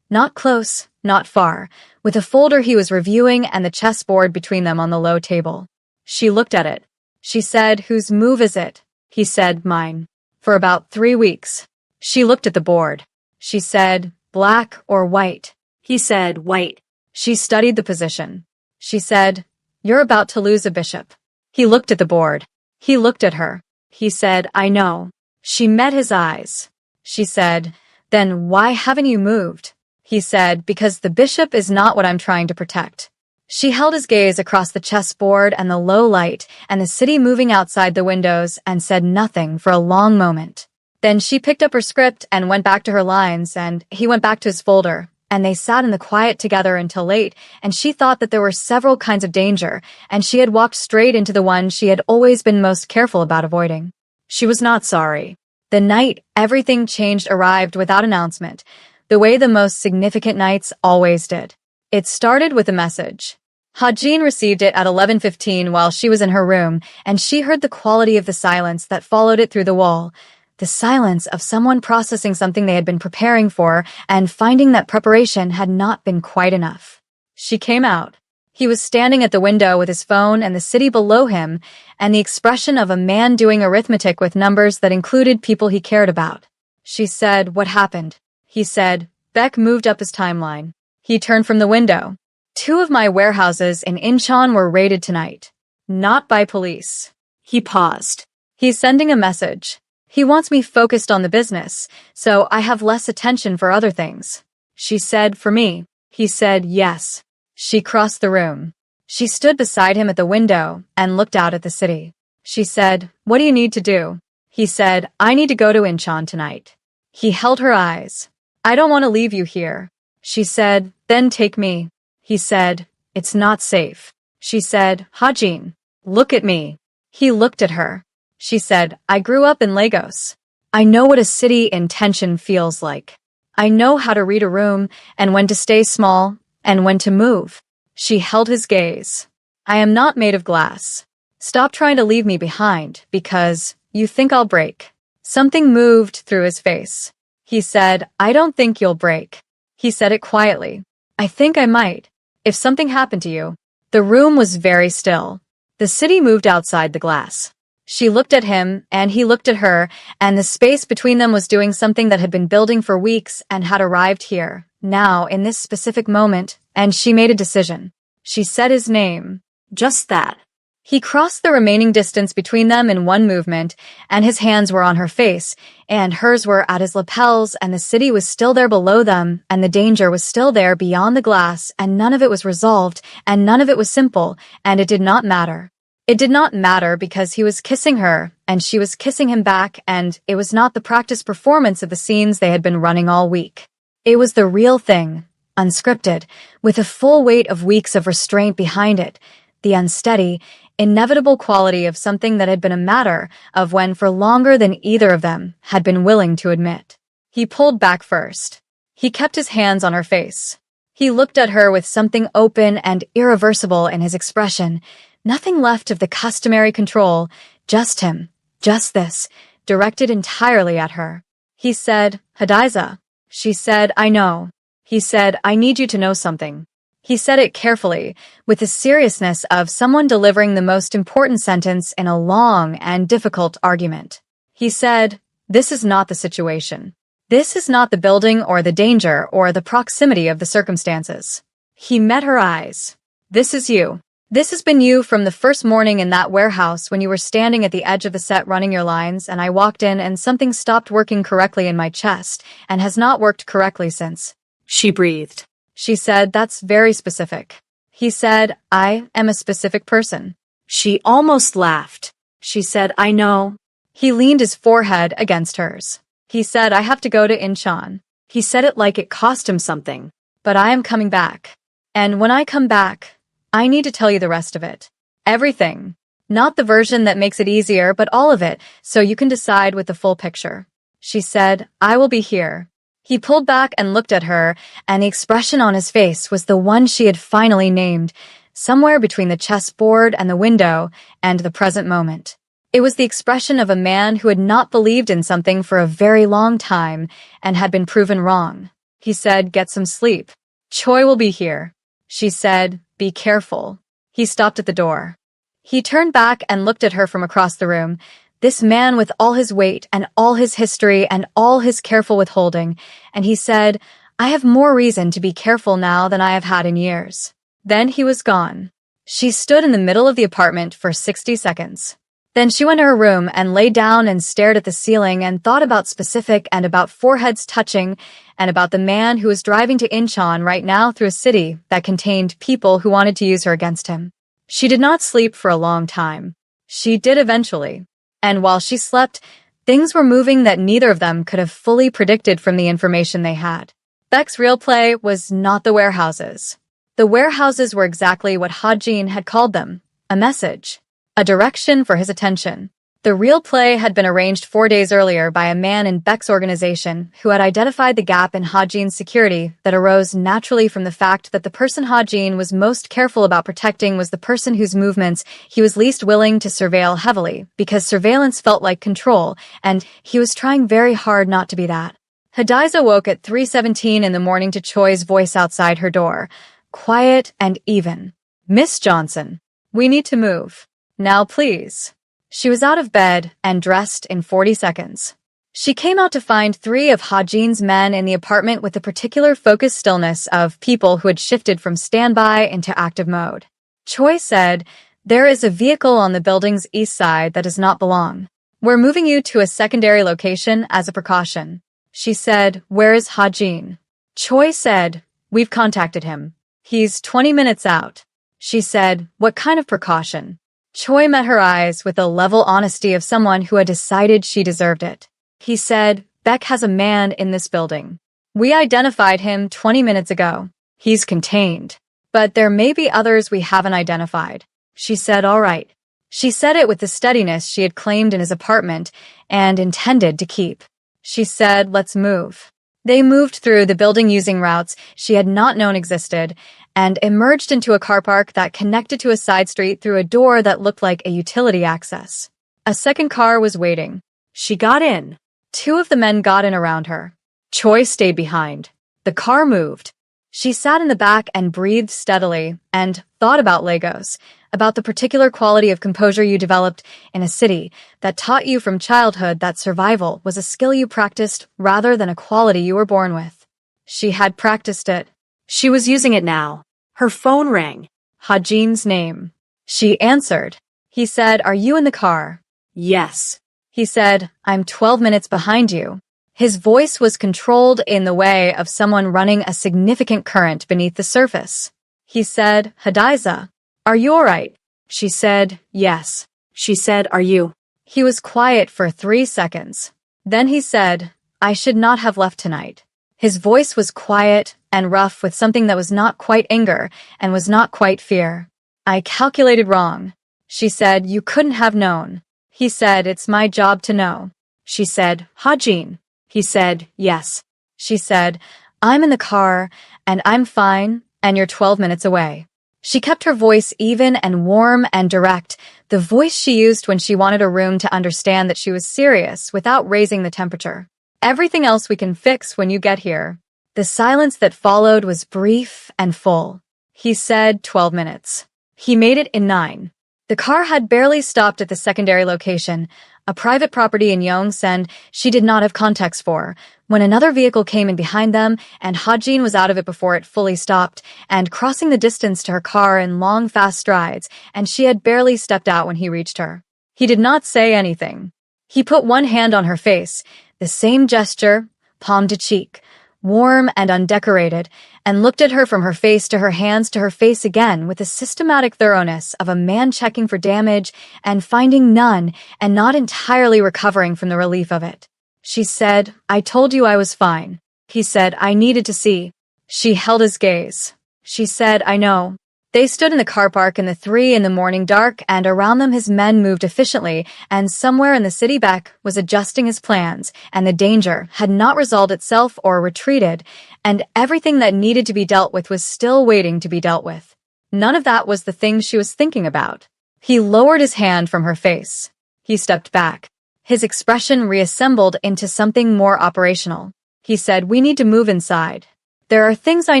not close, not far, with a folder he was reviewing and the chessboard between them on the low table. She looked at it. She said, "Whose move is it?" He said, "Mine." For about 3 weeks. She looked at the board. She said, "Black or white?" He said, "White." She studied the position. She said, "You're about to lose a bishop." He looked at the board. He looked at her. He said, "I know." She met his eyes. She said, "Then why haven't you moved?" He said, "Because the bishop is not what I'm trying to protect." She held his gaze across the chessboard and the low light and the city moving outside the windows and said nothing for a long moment. Then she picked up her script and went back to her lines, and he went back to his folder, and they sat in the quiet together until late, and she thought that there were several kinds of danger, and she had walked straight into the one she had always been most careful about avoiding. She was not sorry. The night everything changed arrived without announcement, the way the most significant nights always did. It started with a message. Hajin received it at 11:15 while she was in her room, and she heard the quality of the silence that followed it through the wall. The silence of someone processing something they had been preparing for and finding that preparation had not been quite enough. She came out. He was standing at the window with his phone and the city below him, and the expression of a man doing arithmetic with numbers that included people he cared about. She said, "What happened?" He said, "Beck moved up his timeline." He turned from the window. "2 of my warehouses in Incheon were raided tonight. Not by police." He paused. He's sending a message. He wants me focused on the business, so I have less attention for other things. She said, "For me." He said, "Yes." She crossed the room. She stood beside him at the window and looked out at the city. She said, "What do you need to do?" He said, "I need to go to Incheon tonight." He held her eyes. "I don't want to leave you here." She said, "Then take me." He said, "It's not safe." She said, "Hajin, look at me." He looked at her. She said, "I grew up in Lagos. I know what a city in tension feels like. I know how to read a room and when to stay small and when to move." She held his gaze. "I am not made of glass. Stop trying to leave me behind because you think I'll break." Something moved through his face. He said, "I don't think you'll break." He said it quietly. "I think I might. If something happened to you." The room was very still. The city moved outside the glass. She looked at him, and he looked at her, and the space between them was doing something that had been building for weeks and had arrived here, now, in this specific moment, and she made a decision. She said his name. Just that. He crossed the remaining distance between them in one movement, and his hands were on her face, and hers were at his lapels, and the city was still there below them, and the danger was still there beyond the glass, and none of it was resolved, and none of it was simple, and it did not matter. It did not matter because he was kissing her, and she was kissing him back, and it was not the practice performance of the scenes they had been running all week. It was the real thing, unscripted, with a full weight of weeks of restraint behind it, the unsteady, inevitable quality of something that had been a matter of when for longer than either of them had been willing to admit. He pulled back first. He kept his hands on her face. He looked at her with something open and irreversible in his expression, nothing left of the customary control, just him, just this, directed entirely at her. He said, "Hadiza." She said, "I know." He said, "I need you to know something." He said it carefully, with the seriousness of someone delivering the most important sentence in a long and difficult argument. He said, "This is not the situation. This is not the building or the danger or the proximity of the circumstances." He met her eyes. "This is you. This has been you from the first morning in that warehouse when you were standing at the edge of the set running your lines and I walked in and something stopped working correctly in my chest and has not worked correctly since." She breathed. She said, "That's very specific." He said, "I am a specific person." She almost laughed. She said, "I know." He leaned his forehead against hers. He said, "I have to go to Incheon." He said it like it cost him something. "But I am coming back. And when I come back, I need to tell you the rest of it. Everything. Not the version that makes it easier, but all of it, so you can decide with the full picture." She said, "I will be here." He pulled back and looked at her, and the expression on his face was the one she had finally named, somewhere between the chessboard and the window and the present moment. It was the expression of a man who had not believed in something for a very long time and had been proven wrong. He said, "Get some sleep. Choi will be here." She said, "Be careful." He stopped at the door. He turned back and looked at her from across the room, this man with all his weight and all his history and all his careful withholding, and he said, "I have more reason to be careful now than I have had in years." Then he was gone. She stood in the middle of the apartment for 60 seconds. Then she went to her room and lay down and stared at the ceiling and thought about specific and about foreheads touching and about the man who was driving to Incheon right now through a city that contained people who wanted to use her against him. She did not sleep for a long time. She did eventually. And while she slept, things were moving that neither of them could have fully predicted from the information they had. Beck's real play was not the warehouses. The warehouses were exactly what Ha-jin had called them, a message. A direction for his attention. The real play had been arranged 4 days earlier by a man in Beck's organization who had identified the gap in Ha-jin's security that arose naturally from the fact that the person Ha-jin was most careful about protecting was the person whose movements he was least willing to surveil heavily, because surveillance felt like control, and he was trying very hard not to be that. Hadiza woke at 3:17 in the morning to Choi's voice outside her door, quiet and even. "Miss Johnson, we need to move. Now please." She was out of bed and dressed in 40 seconds. She came out to find 3 of Ha-jin's men in the apartment with the particular focused stillness of people who had shifted from standby into active mode. Choi said, "There is a vehicle on the building's east side that does not belong. We're moving you to a secondary location as a precaution." She said, "Where is Ha-jin?" Choi said, "We've contacted him. He's 20 minutes out." She said, "What kind of precaution?" Choi met her eyes with the level honesty of someone who had decided she deserved it. He said, "Beck has a man in this building. We identified him 20 minutes ago. He's contained. But there may be others we haven't identified." She said, "All right." She said it with the steadiness she had claimed in his apartment and intended to keep. She said, "Let's move." They moved through the building using routes she had not known existed and emerged into a car park that connected to a side street through a door that looked like a utility access. A second car was waiting. She got in. 2 of the men got in around her. Choi stayed behind. The car moved. She sat in the back and breathed steadily and thought about Legos, about the particular quality of composure you developed in a city that taught you from childhood that survival was a skill you practiced rather than a quality you were born with. She had practiced it. She was using it now. Her phone rang. Ha-jin's name. She answered. He said, "Are you in the car?" "Yes." He said, "I'm 12 minutes behind you." His voice was controlled in the way of someone running a significant current beneath the surface. He said, "Hadiza, are you all right?" She said, "Yes." She said, "Are you?" He was quiet for 3 seconds. Then he said, "I should not have left tonight." His voice was quiet and rough with something that was not quite anger and was not quite fear. "I calculated wrong." She said, "You couldn't have known." He said, "It's my job to know." She said, "Hajin." He said, "Yes." She said, "I'm in the car, and I'm fine, and you're 12 minutes away." She kept her voice even and warm and direct, the voice she used when she wanted a room to understand that she was serious without raising the temperature. "Everything else we can fix when you get here." The silence that followed was brief and full. He said 12 minutes. He made it in 9. The car had barely stopped at the secondary location, a private property in Yongsan she did not have context for, when another vehicle came in behind them, and Hajin was out of it before it fully stopped, and crossing the distance to her car in long, fast strides, and she had barely stepped out when he reached her. He did not say anything. He put one hand on her face, the same gesture, palm to cheek, warm and undecorated, and looked at her from her face to her hands to her face again with the systematic thoroughness of a man checking for damage and finding none and not entirely recovering from the relief of it. She said, "I told you I was fine." He said, "I needed to see." She held his gaze. She said, "I know." They stood in the car park in the 3 in the morning dark, and around them his men moved efficiently, and somewhere in the city Beck was adjusting his plans, and the danger had not resolved itself or retreated, and everything that needed to be dealt with was still waiting to be dealt with. None of that was the thing she was thinking about. He lowered his hand from her face. He stepped back. His expression reassembled into something more operational. He said, "We need to move inside. There are things I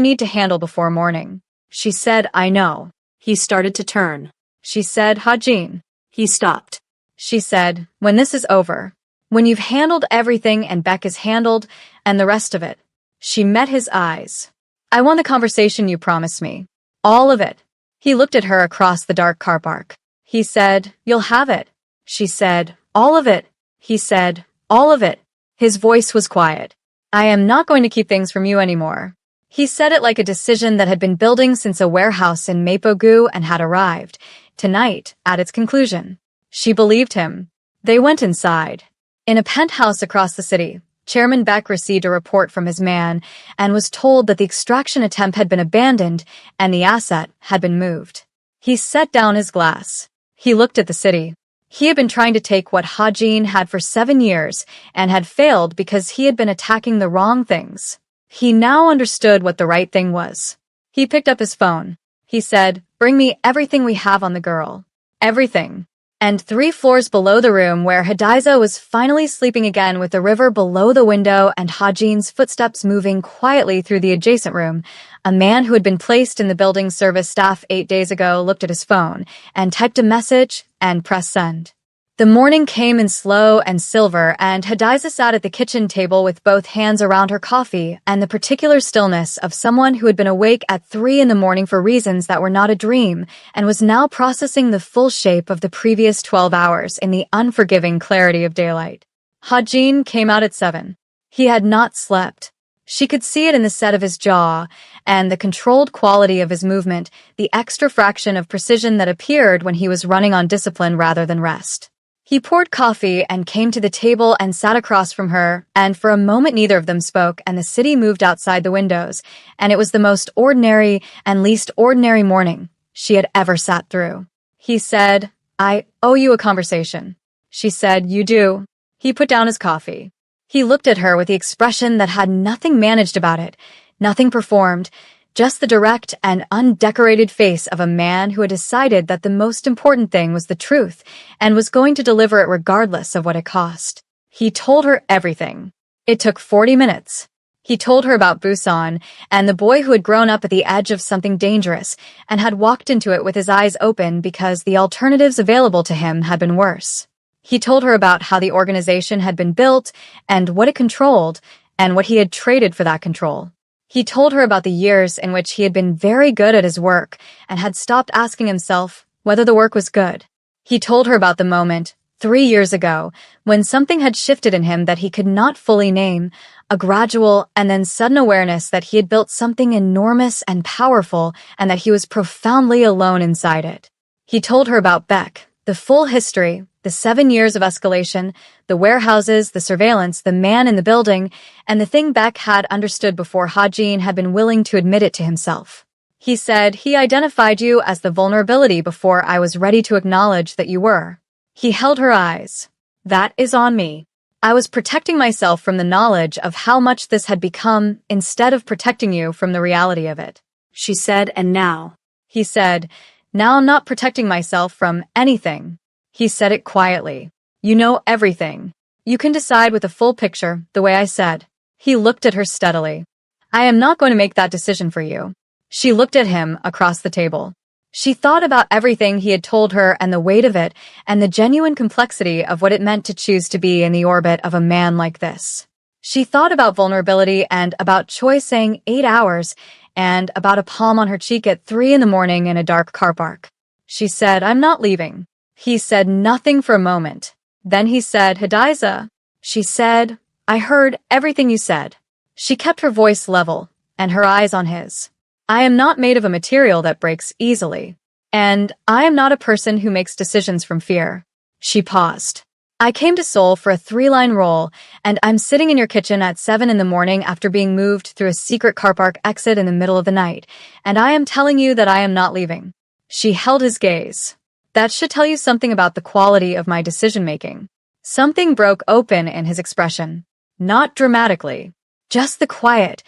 need to handle before morning." She said, "I know." He started to turn. She said, "Hajin." He stopped. She said, "When this is over, when you've handled everything and Beck is handled, and the rest of it." She met his eyes. "I want the conversation you promised me. All of it." He looked at her across the dark car park. He said, "You'll have it." She said, "All of it." He said, "All of it." His voice was quiet. "I am not going to keep things from you anymore." He said it like a decision that had been building since a warehouse in Mapogu and had arrived, tonight, at its conclusion. She believed him. They went inside. In a penthouse across the city, Chairman Beck received a report from his man and was told that the extraction attempt had been abandoned and the asset had been moved. He set down his glass. He looked at the city. He had been trying to take what Hajin had for 7 years and had failed because he had been attacking the wrong things. He now understood what the right thing was. He picked up his phone. He said, "Bring me everything we have on the girl." Everything. And 3 floors below the room where Hadiza was finally sleeping again with the river below the window and Hajin's footsteps moving quietly through the adjacent room, a man who had been placed in the building service staff 8 days ago looked at his phone and typed a message and pressed send. The morning came in slow and silver, and Hadiza sat at the kitchen table with both hands around her coffee and the particular stillness of someone who had been awake at 3 in the morning for reasons that were not a dream and was now processing the full shape of the previous 12 hours in the unforgiving clarity of daylight. Hajin came out at 7. He had not slept. She could see it in the set of his jaw and the controlled quality of his movement, the extra fraction of precision that appeared when he was running on discipline rather than rest. He poured coffee and came to the table and sat across from her, and for a moment neither of them spoke, and the city moved outside the windows, and it was the most ordinary and least ordinary morning she had ever sat through. He said, "I owe you a conversation." She said, "You do." He put down his coffee. He looked at her with the expression that had nothing managed about it, nothing performed, just the direct and undecorated face of a man who had decided that the most important thing was the truth and was going to deliver it regardless of what it cost. He told her everything. It took 40 minutes. He told her about Busan and the boy who had grown up at the edge of something dangerous and had walked into it with his eyes open because the alternatives available to him had been worse. He told her about how the organization had been built and what it controlled and what he had traded for that control. He told her about the years in which he had been very good at his work and had stopped asking himself whether the work was good. He told her about the moment, 3 years ago, when something had shifted in him that he could not fully name, a gradual and then sudden awareness that he had built something enormous and powerful and that he was profoundly alone inside it. He told her about Beck, the full history, the 7 years of escalation, the warehouses, the surveillance, the man in the building, and the thing Beck had understood before Hajin had been willing to admit it to himself. He said he identified you as the vulnerability before I was ready to acknowledge that you were. He held her eyes. That is on me. I was protecting myself from the knowledge of how much this had become instead of protecting you from the reality of it. She said, and now? He said, now I'm not protecting myself from anything. He said it quietly. You know everything. You can decide with a full picture, the way I said. He looked at her steadily. I am not going to make that decision for you. She looked at him across the table. She thought about everything he had told her and the weight of it and the genuine complexity of what it meant to choose to be in the orbit of a man like this. She thought about vulnerability and about Choi saying 8 hours and about a palm on her cheek at 3 a.m. in a dark car park. She said, I'm not leaving. He said nothing for a moment. Then he said, Hadiza. She said, I heard everything you said. She kept her voice level and her eyes on his. I am not made of a material that breaks easily. And I am not a person who makes decisions from fear. She paused. I came to Seoul for a 3-line role, and I'm sitting in your kitchen at 7 a.m. after being moved through a secret car park exit in the middle of the night, and I am telling you that I am not leaving. She held his gaze. That should tell you something about the quality of my decision-making. Something broke open in his expression. Not dramatically. Just the quiet,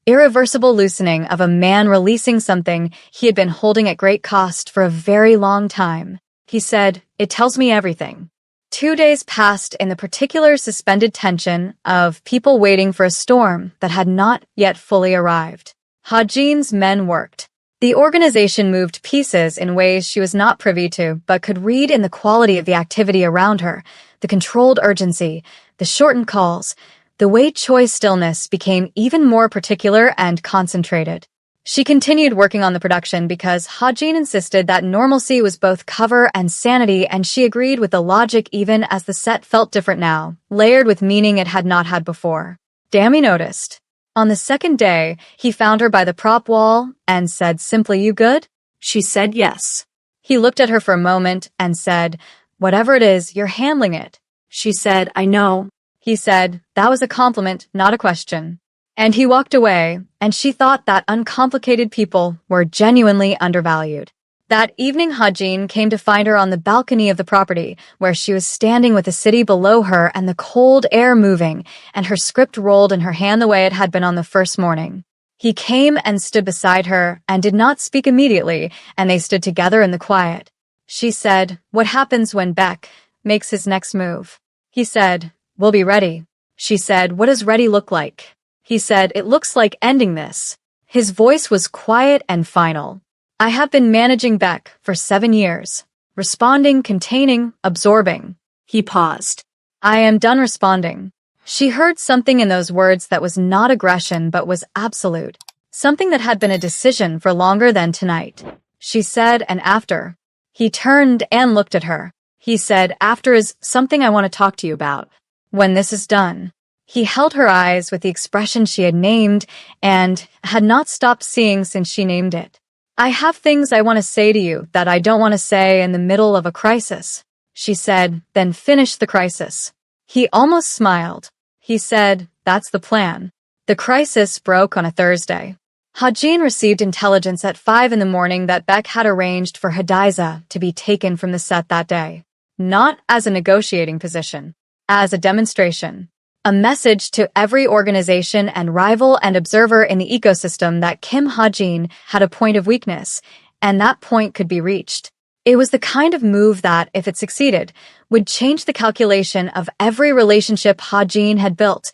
irreversible loosening of a man releasing something he had been holding at great cost for a very long time. He said, it tells me everything. 2 days passed in the particular suspended tension of people waiting for a storm that had not yet fully arrived. Ha-Jin's men worked. The organization moved pieces in ways she was not privy to, but could read in the quality of the activity around her, the controlled urgency, the shortened calls, the way Choi's stillness became even more particular and concentrated. She continued working on the production because Ha-Jin insisted that normalcy was both cover and sanity, and she agreed with the logic even as the set felt different now, layered with meaning it had not had before. Dammy noticed. On the second day, he found her by the prop wall and said simply, you good? She said yes. He looked at her for a moment and said, whatever it is, you're handling it. She said, I know. He said, that was a compliment, not a question. And he walked away, and she thought that uncomplicated people were genuinely undervalued. That evening, Ha-Jin came to find her on the balcony of the property, where she was standing with the city below her and the cold air moving, and her script rolled in her hand the way it had been on the first morning. He came and stood beside her and did not speak immediately, and they stood together in the quiet. She said, what happens when Beck makes his next move? He said, we'll be ready. She said, what does ready look like? He said, it looks like ending this. His voice was quiet and final. I have been managing Beck for 7 years. Responding, containing, absorbing. He paused. I am done responding. She heard something in those words that was not aggression but was absolute. Something that had been a decision for longer than tonight. She said, and after. He turned and looked at her. He said, after is something I want to talk to you about. When this is done. He held her eyes with the expression she had named and had not stopped seeing since she named it. I have things I want to say to you that I don't want to say in the middle of a crisis. She said, then finish the crisis. He almost smiled. He said, that's the plan. The crisis broke on a Thursday. Ha-Jin received intelligence at 5 a.m. that Beck had arranged for Hadiza to be taken from the set that day. Not as a negotiating position, as a demonstration. A message to every organization and rival and observer in the ecosystem that Kim Ha-Jin had a point of weakness, and that point could be reached. It was the kind of move that, if it succeeded, would change the calculation of every relationship Ha-Jin had built,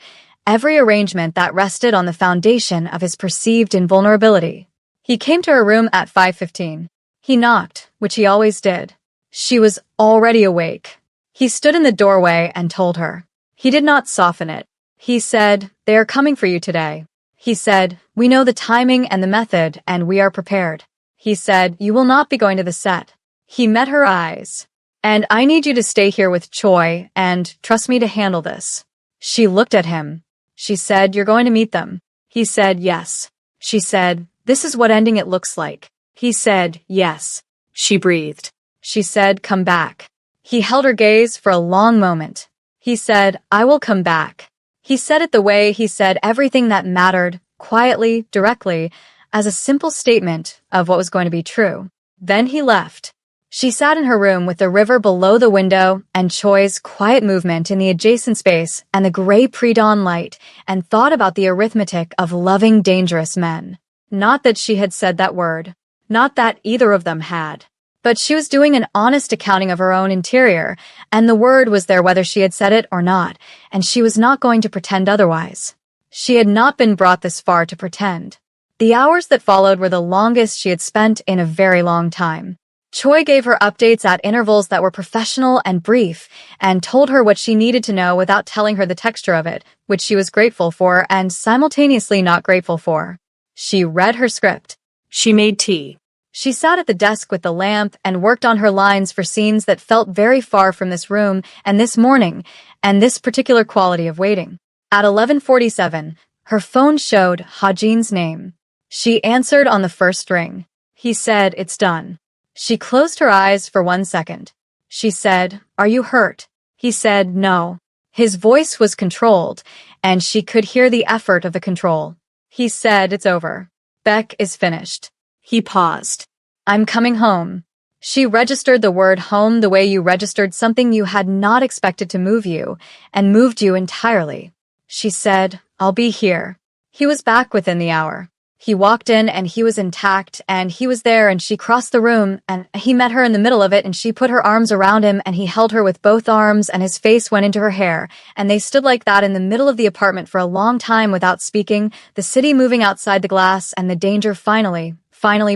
every arrangement that rested on the foundation of his perceived invulnerability. He came to her room at 5:15. He knocked, which he always did. She was already awake. He stood in the doorway and told her. He did not soften it. He said, they are coming for you today. He said, we know the timing and the method, and we are prepared. He said, you will not be going to the set. He met her eyes. And I need you to stay here with Choi and trust me to handle this. She looked at him. She said, you're going to meet them. He said, yes. She said, this is what ending it looks like. He said, yes. She breathed. She said, come back. He held her gaze for a long moment. He said, I will come back. He said it the way he said everything that mattered, quietly, directly. as a simple statement of what was going to be true. Then he left. She sat in her room with the river below the window and Choi's quiet movement in the adjacent space and the gray pre-dawn light and thought about the arithmetic of loving dangerous men. Not that she had said that word. Not that either of them had. But she was doing an honest accounting of her own interior, and the word was there whether she had said it or not, and she was not going to pretend otherwise. She had not been brought this far to pretend. The hours that followed were the longest she had spent in a very long time. Choi gave her updates at intervals that were professional and brief, and told her what she needed to know without telling her the texture of it, which she was grateful for and simultaneously not grateful for. She read her script. She made tea. She sat at the desk with the lamp and worked on her lines for scenes that felt very far from this room and this morning and this particular quality of waiting. At 11:47, her phone showed Ha-jin's name. She answered on the first ring. He said, "It's done." She closed her eyes for 1 second. She said, "Are you hurt?" He said, "No." His voice was controlled, and she could hear the effort of the control. He said, "It's over. Beck is finished." He paused. "I'm coming home." She registered the word home the way you registered something you had not expected to move you, and moved you entirely. She said, "I'll be here." He was back within the hour. He walked in and he was intact and he was there and she crossed the room and he met her in the middle of it and she put her arms around him and he held her with both arms and his face went into her hair and they stood like that in the middle of the apartment for a long time without speaking, the city moving outside the glass and the danger finally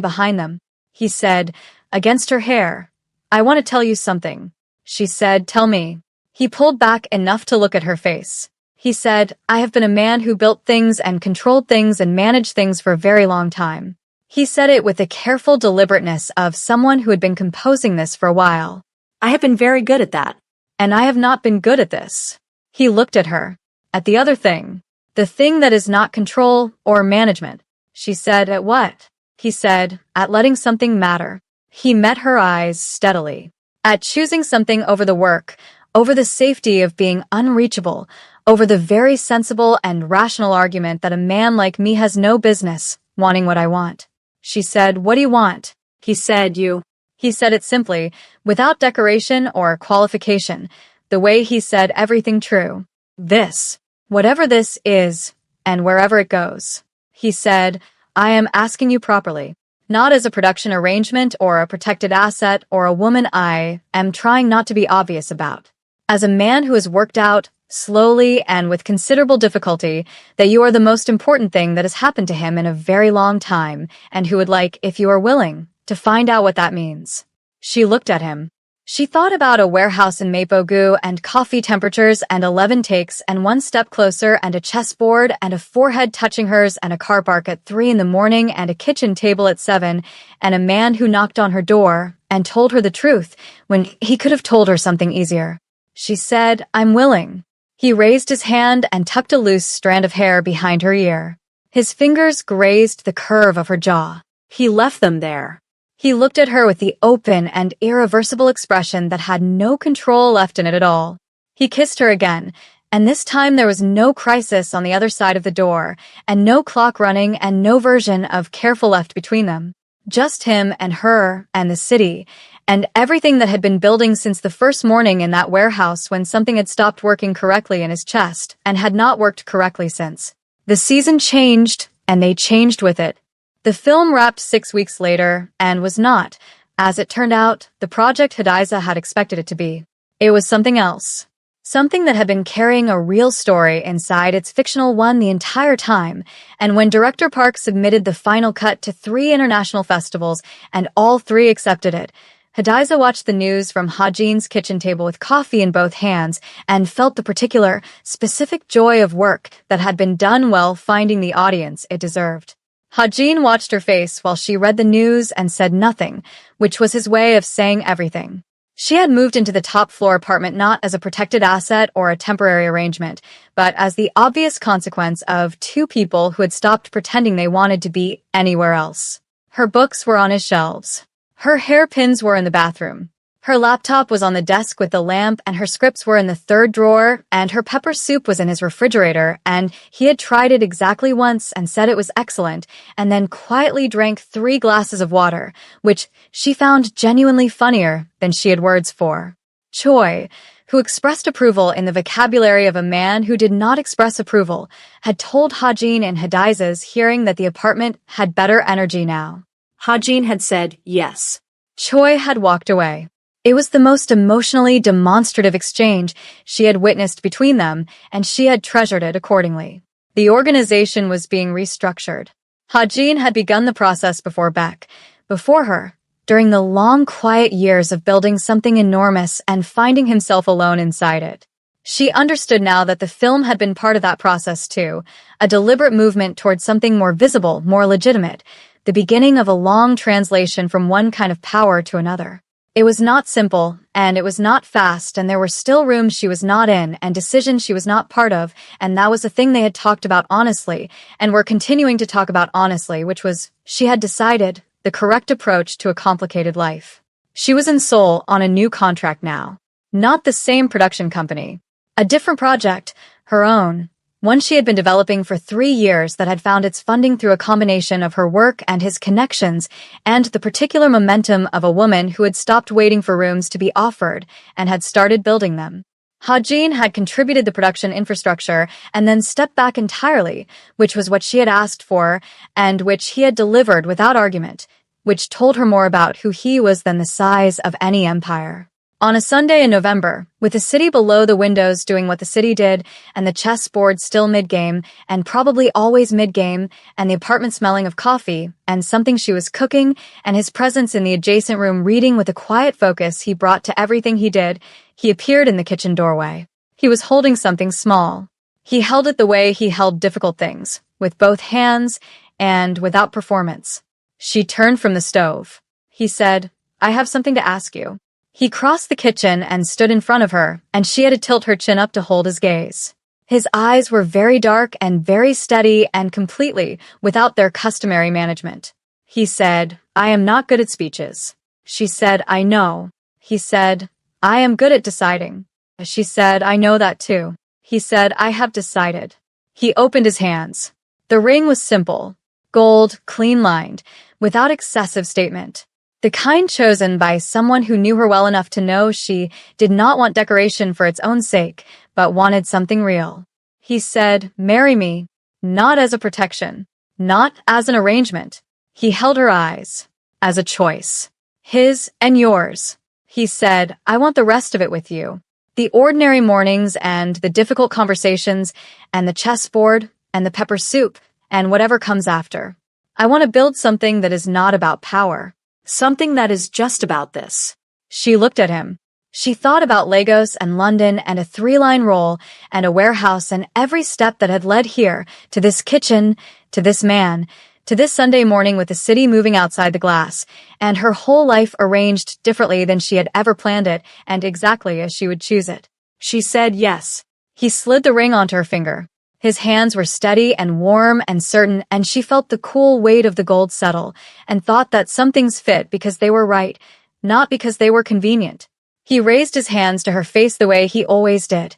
behind them. He said, against her hair, "I want to tell you something." She said, "Tell me." He pulled back enough to look at her face. He said, "I have been a man who built things and controlled things and managed things for a very long time." He said it with the careful deliberateness of someone who had been composing this for a while. "I have been very good at that." "And I have not been good at this." He looked at her. "At the other thing. The thing that is not control or management." She said, "At what?" He said, "At letting something matter." He met her eyes steadily. "At choosing something over the work, over the safety of being unreachable, over the very sensible and rational argument that a man like me has no business wanting what I want." She said, "What do you want?" He said, "You." He said it simply, without decoration or qualification, the way he said everything true. "This, whatever this is, and wherever it goes." He said, "I am asking you properly. Not as a production arrangement or a protected asset or a woman I am trying not to be obvious about. As a man who has worked out, slowly and with considerable difficulty, that you are the most important thing that has happened to him in a very long time, and who would like, if you are willing, to find out what that means." She looked at him. She thought about a warehouse in Mapogu and coffee temperatures and 11 takes and one step closer and a chessboard and a forehead touching hers and a car park at 3 in the morning and a kitchen table at 7 and a man who knocked on her door and told her the truth when he could have told her something easier. She said, "I'm willing." He raised his hand and tucked a loose strand of hair behind her ear. His fingers grazed the curve of her jaw. He left them there. He looked at her with the open and irreversible expression that had no control left in it at all. He kissed her again, and this time there was no crisis on the other side of the door, and no clock running and no version of careful left between them. Just him and her and the city, and everything that had been building since the first morning in that warehouse when something had stopped working correctly in his chest and had not worked correctly since. The season changed, and they changed with it. The film wrapped 6 weeks later and was not, as it turned out, the project Hadiza had expected it to be. It was something else. Something that had been carrying a real story inside its fictional one the entire time, and when director Park submitted the final cut to 3 international festivals and all 3 accepted it, Hadiza watched the news from Ha-jin's kitchen table with coffee in both hands and felt the particular, specific joy of work that had been done well finding the audience it deserved. Ha-jin watched her face while she read the news and said nothing, which was his way of saying everything. She had moved into the top-floor apartment not as a protected asset or a temporary arrangement, but as the obvious consequence of 2 people who had stopped pretending they wanted to be anywhere else. Her books were on his shelves. Her hairpins were in the bathroom. Her laptop was on the desk with the lamp, and her scripts were in the third drawer, and her pepper soup was in his refrigerator, and he had tried it exactly once and said it was excellent, and then quietly drank 3 glasses of water, which she found genuinely funnier than she had words for. Choi, who expressed approval in the vocabulary of a man who did not express approval, had told Hajin in Hadiza's hearing that the apartment had better energy now. Hajin had said yes. Choi had walked away. It was the most emotionally demonstrative exchange she had witnessed between them, and she had treasured it accordingly. The organization was being restructured. Hajin had begun the process before Beck, before her, during the long, quiet years of building something enormous and finding himself alone inside it. She understood now that the film had been part of that process too, a deliberate movement towards something more visible, more legitimate, the beginning of a long translation from one kind of power to another. It was not simple, and it was not fast, and there were still rooms she was not in and decisions she was not part of, and that was a thing they had talked about honestly, and were continuing to talk about honestly, which was, she had decided, the correct approach to a complicated life. She was in Seoul on a new contract now. Not the same production company. A different project, her own. One she had been developing for 3 years that had found its funding through a combination of her work and his connections and the particular momentum of a woman who had stopped waiting for rooms to be offered and had started building them. Hajin had contributed the production infrastructure and then stepped back entirely, which was what she had asked for and which he had delivered without argument, which told her more about who he was than the size of any empire. On a Sunday in November, with the city below the windows doing what the city did, and the chessboard still mid-game, and probably always mid-game, and the apartment smelling of coffee, and something she was cooking, and his presence in the adjacent room reading with a quiet focus he brought to everything he did, he appeared in the kitchen doorway. He was holding something small. He held it the way he held difficult things, with both hands, and without performance. She turned from the stove. He said, "I have something to ask you." He crossed the kitchen and stood in front of her, and she had to tilt her chin up to hold his gaze. His eyes were very dark and very steady and completely without their customary management. He said, "I am not good at speeches." She said, "I know." He said, "I am good at deciding." She said, "I know that too." He said, "I have decided." He opened his hands. The ring was simple, gold, clean-lined, without excessive statement. The kind chosen by someone who knew her well enough to know she did not want decoration for its own sake, but wanted something real. He said, "Marry me," not as a protection, not as an arrangement. He held her eyes, as a choice. His and yours. He said, "I want the rest of it with you. The ordinary mornings and the difficult conversations and the chessboard and the pepper soup and whatever comes after. I want to build something that is not about power. Something that is just about this." She looked at him. She thought about Lagos and London and a 3-line roll and a warehouse and every step that had led here, to this kitchen, to this man, to this Sunday morning with the city moving outside the glass, and her whole life arranged differently than she had ever planned it and exactly as she would choose it. She said yes. He slid the ring onto her finger. His hands were steady and warm and certain, and she felt the cool weight of the gold settle, and thought that some things fit because they were right, not because they were convenient. He raised his hands to her face the way he always did,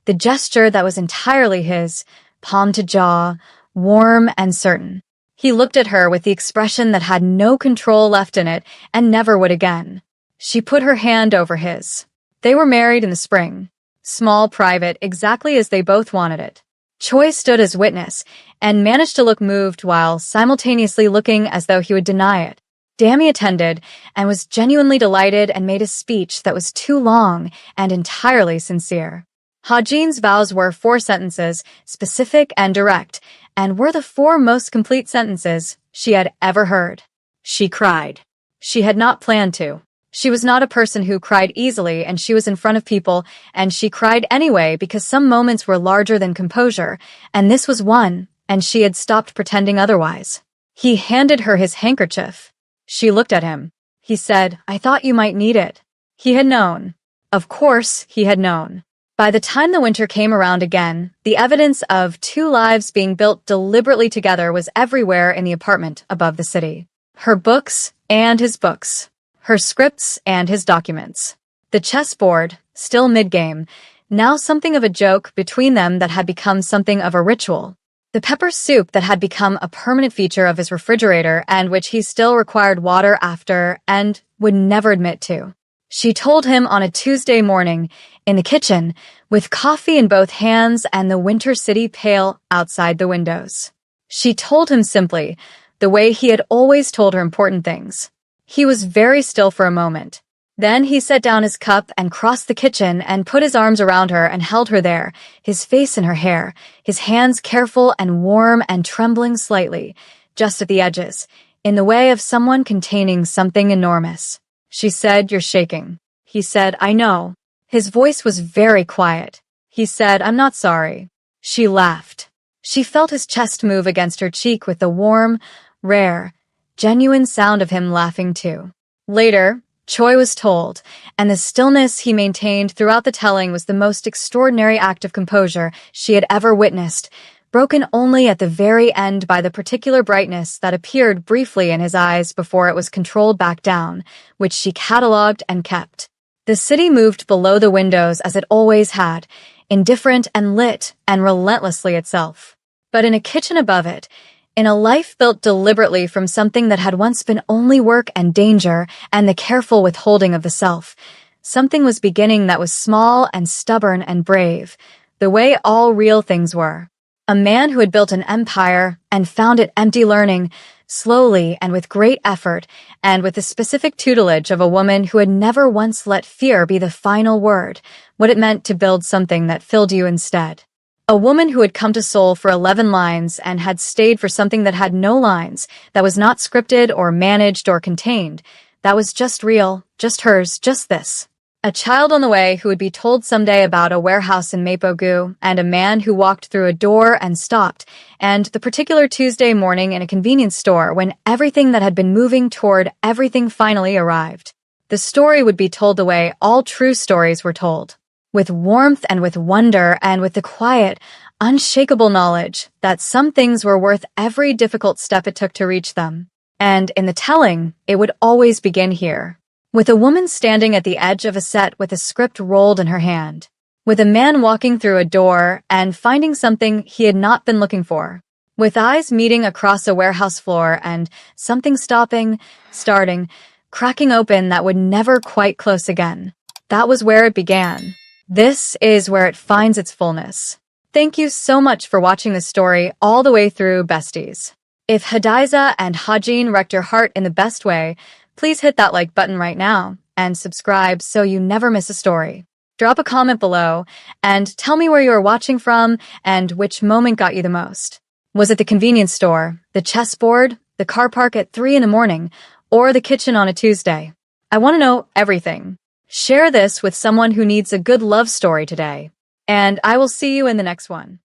the gesture that was entirely his, palm to jaw, warm and certain. He looked at her with the expression that had no control left in it and never would again. She put her hand over his. They were married in the spring. Small, private, exactly as they both wanted it. Choi stood as witness and managed to look moved while simultaneously looking as though he would deny it. Dammy attended and was genuinely delighted and made a speech that was too long and entirely sincere. Hajin's vows were 4 sentences, specific and direct, and were the 4 most complete sentences she had ever heard. She cried. She had not planned to. She was not a person who cried easily, and she was in front of people, and she cried anyway because some moments were larger than composure, and this was one, and she had stopped pretending otherwise. He handed her his handkerchief. She looked at him. He said, "I thought you might need it." He had known. Of course, he had known. By the time the winter came around again, the evidence of 2 lives being built deliberately together was everywhere in the apartment above the city. Her books and his books. her scripts, and his documents. The chessboard, still mid-game, now something of a joke between them that had become something of a ritual. The pepper soup that had become a permanent feature of his refrigerator and which he still required water after and would never admit to. She told him on a Tuesday morning, in the kitchen, with coffee in both hands and the winter city pale outside the windows. She told him simply, the way he had always told her important things. He was very still for a moment. Then he set down his cup and crossed the kitchen and put his arms around her and held her there, his face in her hair, his hands careful and warm and trembling slightly, just at the edges, in the way of someone containing something enormous. She said, "You're shaking." He said, "I know." His voice was very quiet. He said, "I'm not sorry." She laughed. She felt his chest move against her cheek with the warm, rare, genuine sound of him laughing too. Later, Choi was told, and the stillness he maintained throughout the telling was the most extraordinary act of composure she had ever witnessed, broken only at the very end by the particular brightness that appeared briefly in his eyes before it was controlled back down, which she catalogued and kept. The city moved below the windows as it always had, indifferent and lit and relentlessly itself. But in a kitchen above it, in a life built deliberately from something that had once been only work and danger and the careful withholding of the self, something was beginning that was small and stubborn and brave, the way all real things were. A man who had built an empire and found it empty, learning, slowly and with great effort, and with the specific tutelage of a woman who had never once let fear be the final word, what it meant to build something that filled you instead. A woman who had come to Seoul for 11 lines and had stayed for something that had no lines, that was not scripted or managed or contained, that was just real, just hers, just this. A child on the way who would be told someday about a warehouse in Mapogu, and a man who walked through a door and stopped, and the particular Tuesday morning in a convenience store when everything that had been moving toward everything finally arrived. The story would be told the way all true stories were told. With warmth and with wonder and with the quiet, unshakable knowledge that some things were worth every difficult step it took to reach them. And in the telling, it would always begin here. With a woman standing at the edge of a set with a script rolled in her hand. With a man walking through a door and finding something he had not been looking for. With eyes meeting across a warehouse floor and something stopping, starting, cracking open that would never quite close again. That was where it began. This is where it finds its fullness. Thank you so much for watching this story all the way through, besties. If Hadiza and Hajin wrecked your heart in the best way, please hit that like button right now and subscribe so you never miss a story. Drop a comment below and tell me where you are watching from and which moment got you the most. Was it the convenience store, the chessboard, the car park at 3 in the morning, or the kitchen on a Tuesday? I want to know everything. Share this with someone who needs a good love story today. And I will see you in the next one.